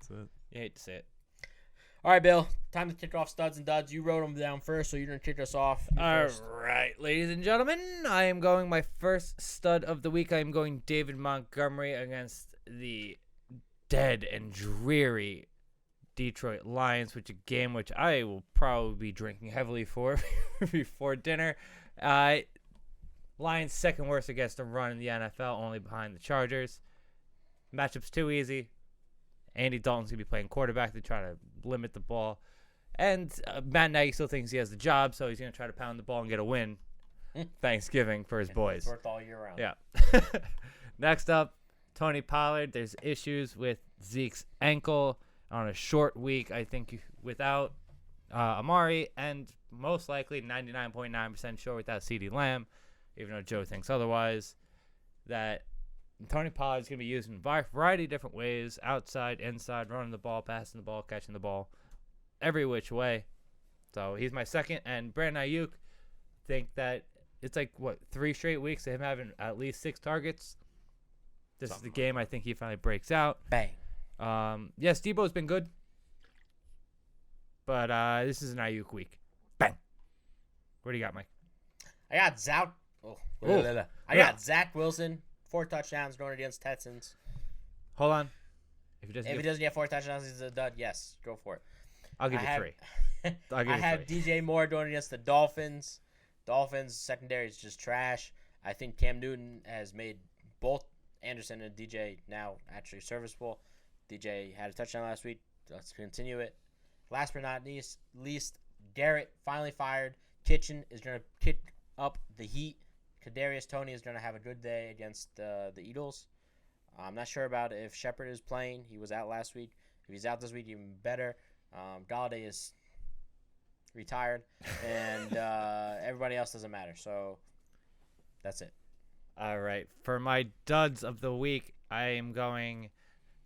that's it. You hate to say it. All right, Bill. Time to kick off studs and duds. You wrote them down first, so you're gonna kick us off. You All first. right, ladies and gentlemen, I am going my first stud of the week. I am going David Montgomery against the dead and dreary Detroit Lions, which a game which I will probably be drinking heavily for before dinner. Lions second worst against the run in the NFL, only behind the Chargers. Matchup's too easy. Andy Dalton's going to be playing quarterback to try to limit the ball. And Matt Nagy still thinks he has the job, so he's going to try to pound the ball and get a win. Thanksgiving for his boys. It's worked all year round. Yeah. Next up, Tony Pollard. There's issues with Zeke's ankle on a short week. I think without Amari, and most likely 99.9% sure without CeeDee Lamb, even though Joe thinks otherwise, that Tony Pollard's going to be used in a variety of different ways, outside, inside, running the ball, passing the ball, catching the ball, every which way. So he's my second. And Brandon Ayuk, think that it's like, 3 straight weeks of him having at least 6 targets. This is the game I think he finally breaks out. Bang. Yes, Debo's been good. But this is an Ayuk week. Bang. What do you got, Mike? I got Zack. Oh. I got Zach Wilson. 4 touchdowns going against Texans. Hold on. If he If he doesn't get 4 touchdowns, he's a dud. Yes, go for it. I'll give you I 3. have- I'll give I you have 3. DJ Moore going against the Dolphins. Dolphins secondary is just trash. I think Cam Newton has made both Anderson and DJ now actually serviceable. DJ had a touchdown last week. Let's continue it. Last but not least, Garrett finally fired. Kitchen is going to kick up the heat. Kadarius Toney is going to have a good day against the Eagles. I'm not sure about if Shepard is playing. He was out last week. If he's out this week, even better. Galladay is retired, and everybody else doesn't matter. So that's it. All right. For my duds of the week, I am going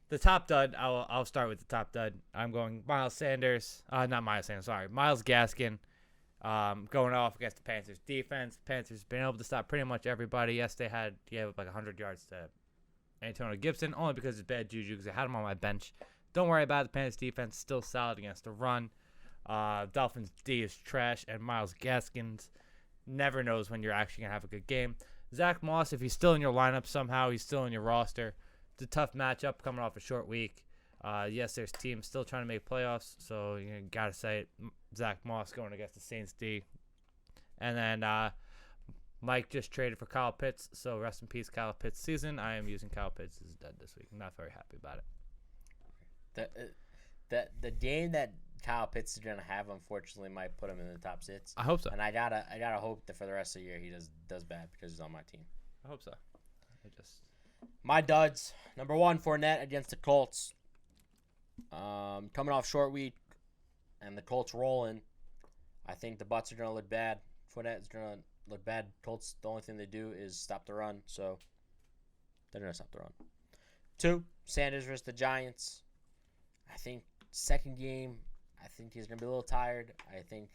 the top dud. I'll start with the top dud. I'm going Miles Sanders. Not Miles Sanders. Sorry, Myles Gaskin. Going off against the Panthers defense. Panthers been able to stop pretty much everybody. Yes, they gave up like 100 yards to Antonio Gibson, only because it's bad juju because I had him on my bench. Don't worry about it. The Panthers defense still solid against the run. Dolphins D is trash, and Myles Gaskins never knows when you're actually going to have a good game. Zach Moss, if he's still in your lineup somehow, he's still in your roster. It's a tough matchup coming off a short week. Yes, there's teams still trying to make playoffs, so you got to say it. Zach Moss going against the Saints D. And then Mike just traded for Kyle Pitts, so rest in peace, Kyle Pitts season. I am using Kyle Pitts as dead this week. I'm not very happy about it. The game that Kyle Pitts is going to have, unfortunately, might put him in the top 6. I hope so. And I gotta hope that for the rest of the year he does bad because he's on my team. I hope so. My duds. Number 1, Fournette against the Colts. Coming off short week, and the Colts rolling. I think the Butts are going to look bad. Fournette is going to look bad. Colts, the only thing they do is stop the run, so they're going to stop the run. 2, Sanders versus the Giants. I think second game, I think he's going to be a little tired. I think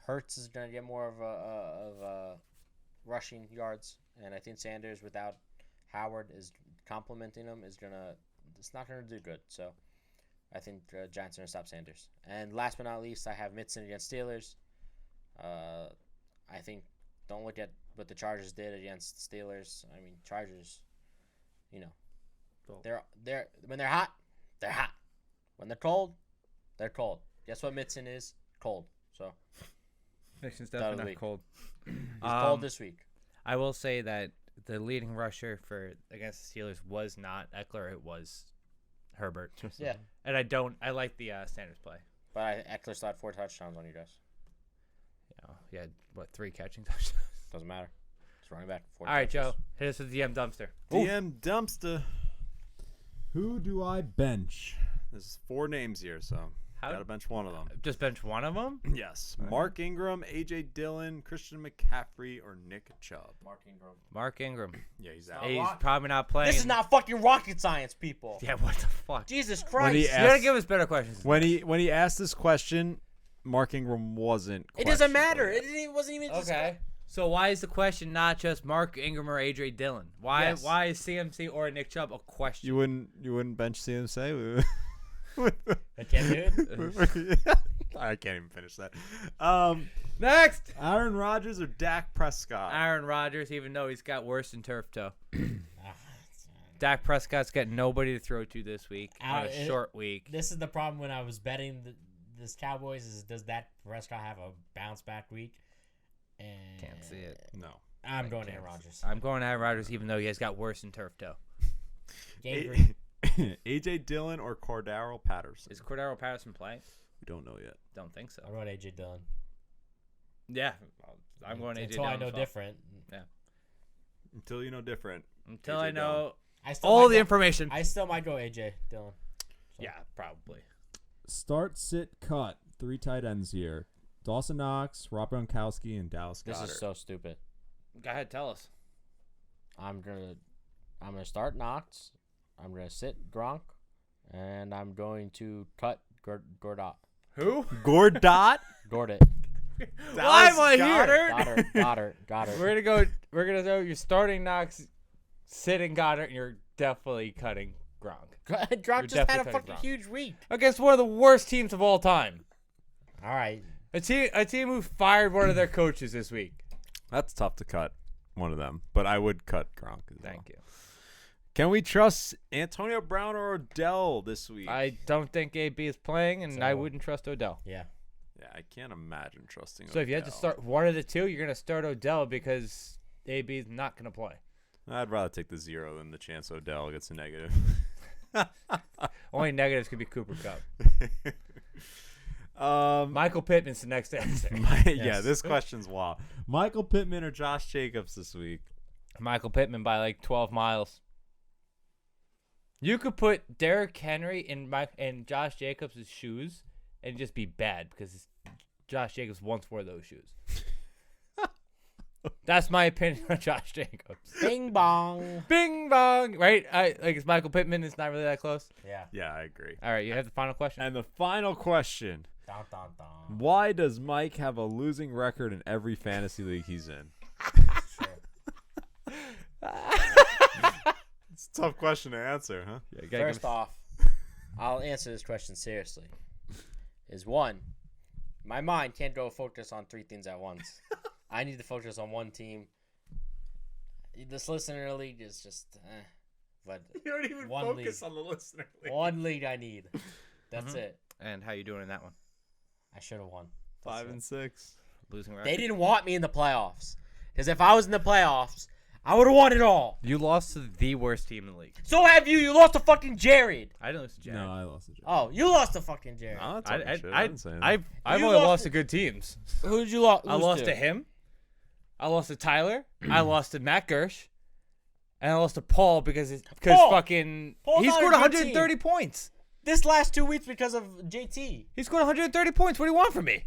Hurts is going to get more of rushing yards, and I think Sanders without Howard is complimenting him it's not going to do good. So I think Giants are going to stop Sanders. And last but not least, I have Mixon against Steelers. I think don't look at what the Chargers did against the Steelers. I mean, Chargers, they're when they're hot, they're hot. When they're cold, they're cold. Guess what Mixon is? Cold. So Mixon's Dud of the definitely week. not cold. he's cold this week. I will say that the leading rusher for against the Steelers was not Eckler. It was Herbert. Yeah. And I like the Sanders play. But Eckler still had 4 touchdowns on you guys. You know, he had, 3 catching touchdowns? Doesn't matter. It's running back. All right, Joe. Hit us with the DM dumpster. DM dumpster. Who do I bench? There's 4 names here, so gotta bench one of them. Just bench one of them? Yes. Mark Ingram, AJ Dillon, Christian McCaffrey, or Nick Chubb. Mark Ingram. Yeah, he's out. He's probably not playing. This is not fucking rocket science, people. Yeah, what the fuck? Jesus When Christ. he You gotta give us better questions. When he asked this question, Mark Ingram wasn't. It doesn't questionable matter. yet. It wasn't even Okay. So why is the question not just Mark Ingram or AJ Dillon? Why Yes. why is CMC or Nick Chubb a question? You wouldn't bench CMC? I can't do it. I can't even finish that. Next, Aaron Rodgers or Dak Prescott? Aaron Rodgers, even though he's got worse than turf toe. Dak Prescott's got nobody to throw to this week on a short week. This is the problem when I was betting this Cowboys is does that Prescott have a bounce back week? And Can't see it. No. I'm going Aaron Rodgers. I'm going Aaron Rodgers, even though he has got worse than turf toe. AJ Dillon or Cordero Patterson? Is Cordero Patterson playing? We don't know yet. Don't think so. I'm going AJ Dillon. Yeah, I'm going AJ Until Dillon. I know as well. different. Until you know different. Until AJ I know Still all might the go- information. I still might go AJ Dillon. Yeah, probably. Start, sit, cut. 3 tight ends here. Dawson Knox, Rob Gronkowski, and Dallas This Goedert. is so stupid. Go ahead, tell us. I'm gonna start Knox. I'm gonna sit Gronk, and I'm going to cut Gordot. Who? Gordot? Gordit. Why am I here? Goddard. We're gonna go. You're starting Knox, sitting Goddard, and you're definitely cutting Gronk Gronk just had a definitely cutting fucking Gronk. huge week. against one of the worst teams of all time. All right. A team who fired one of their coaches this week. That's tough to cut one of them, but I would cut Gronk as well. Thank you. Can we trust Antonio Brown or Odell this week? I don't think AB is playing, and I So- wouldn't trust Odell. Yeah. Yeah, I can't imagine trusting So if you had to Odell. start one of the two, you're gonna start Odell because AB is not gonna play. I'd rather take the 0 than the chance Odell gets a negative. Only negatives could be Cooper Kupp. Um, Michael Pittman's the next answer. Yeah, this question's wild. Michael Pittman or Josh Jacobs this week? Michael Pittman by like 12 miles. You could put Derrick Henry in Josh Jacobs' shoes and just be bad because Josh Jacobs once wore those shoes. That's my opinion on Josh Jacobs. Bing bong. Bing bong, right? It's Michael Pittman. It's not really that close. Yeah. Yeah, I agree. All right, you have the final question. And the final question. Dun, dun, dun. Why does Mike have a losing record in every fantasy league he's in? It's a tough question to answer, huh? Yeah, you gotta give First us- off, I'll answer this question seriously. Is one, my mind can't go focus on 3 things at once. I need to focus on one team. This listener league is just, but You don't even One focus league. on the listener. one league I need. That's Mhm. it. And how you doing in that one? I should have won. That's 5 it. and 6. Losing record. They didn't want me in the playoffs. Because if I was in the playoffs, I would have won it all. You lost to the worst team in the league. So have you. You lost to fucking Jared. I didn't lose to Jared. No, I lost the job. Oh, you lost to fucking Jared. No, that's talking shit. I didn't say that. I've You only lost lost to- to good teams. Who did you lose I lost to him. I lost to Tyler. I lost to Matt Gersh. And I lost to Paul because Paul! fucking Paul's he not a scored good 130 points. This last 2 weeks because of JT. He scored 130 points. What do you want from me?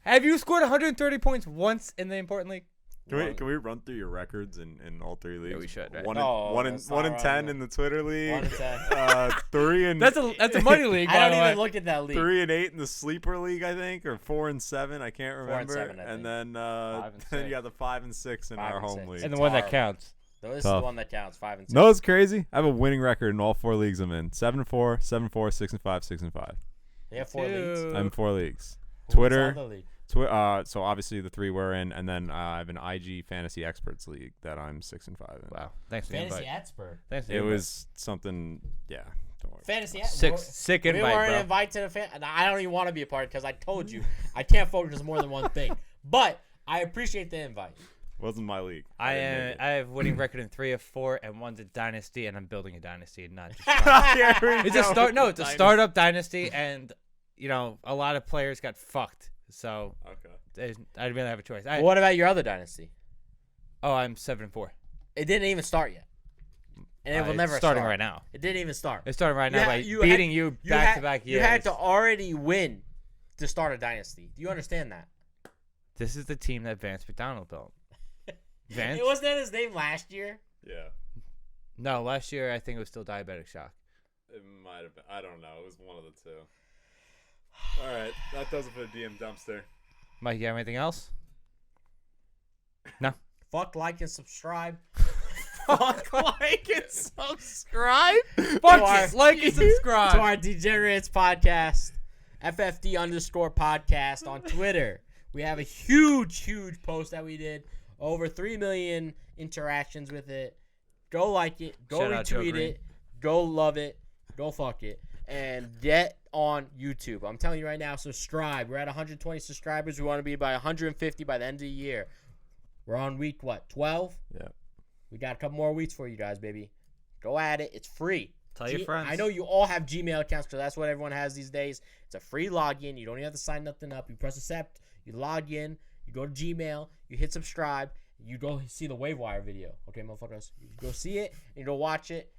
Have you scored 130 points once in the important league? Can we run through your records in all 3 leagues? we should, right? One No, in that's 1 not in 10 right. in the Twitter league. 1 in 10. 3 and That's a money league. I by don't the way. even look at that league. 3 and 8 in the sleeper league, I think, or 4 and 7. I can't 4 and remember. 7, I and think. then 5 and then 6. you got the 5 and 6 in 5 our and home 6. league. And the It's one that horrible. counts. So this is Tough. the one that counts. 5 and 6. No, it's crazy. I have a winning record in all 4 leagues I'm in. 7-4, 7-4, 6-5, 6-5. They have 4 leagues. Two. I'm in 4 leagues. Who Twitter. wins all the league? So obviously the 3 we're in, and then I have an IG Fantasy Experts League that I'm 6-5 in. Wow. Thanks for the Fantasy invite. expert. Thanks for the It invite. was something, yeah. Don't worry. Fantasy Sick We invite, weren't bro. invited to the fan. I don't even want to be a part because I told you I can't focus more than one thing. But I appreciate the invite. Wasn't my league. I didn't make it. have winning record in 3 of 4, and one's a dynasty, and I'm building a dynasty, not just it's a startup dynasty, and a lot of players got fucked. So Okay. I didn't really have a choice. What about your other dynasty? I'm 7-4. It didn't even start yet. And it will It's never starting start. right now. It didn't even start. It's starting right You now ha- by you beating had- you You back-to-back had, years. You had to already win to start a dynasty. Do you understand that? This is the team that Vance McDonald built. Vance? It wasn't that his name last year? Yeah. No, last year I think it was still Diabetic Shock. It might have been. I don't know. It was one of the two. All right. That does it for the DM dumpster. Mike, you have anything else? No. Fuck, like, and subscribe. Fuck, like, and subscribe. our- Like and subscribe. To our Degenerates podcast, FFD_podcast on Twitter. We have a huge post that we did. Over 3 million interactions with it. Go like it. Go Shout out Joe retweet Green. it. Go love it. Go fuck it. And get on YouTube. I'm telling you right now, subscribe. We're at 120 subscribers. We want to be by 150 by the end of the year. We're on week, 12? Yeah. We got a couple more weeks for you guys, baby. Go at it. It's free. Tell your friends. I know you all have Gmail accounts because that's what everyone has these days. It's a free login. You don't even have to sign nothing up. You press accept. You log in. You go to Gmail. You hit subscribe. You go see the Wave Wire video. Okay, motherfuckers? You go see it. And you go watch it.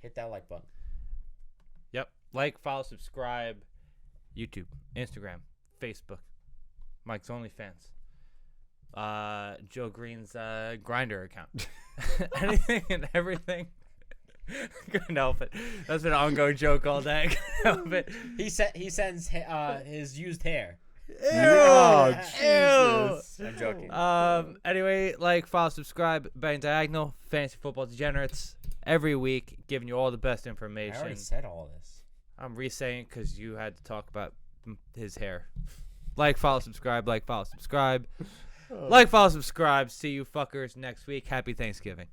Hit that like button. Yep. Like, follow, subscribe. YouTube, Instagram, Facebook. Mike's OnlyFans. Joe Green's Grinder account. Anything and everything. Couldn't help it. That's been an ongoing joke all day. Couldn't help it. He sends his used hair. Oh, Ew. Jesus. I'm joking. Anyway, like, follow, subscribe. Bang Diagonal, Fantasy Football Degenerates. Every week, giving you all the best I information. already said all this. I'm re-saying because you had to talk about his hair. Like, follow, subscribe. Like, follow, subscribe. Like, follow, subscribe. See you fuckers next week. Happy Thanksgiving.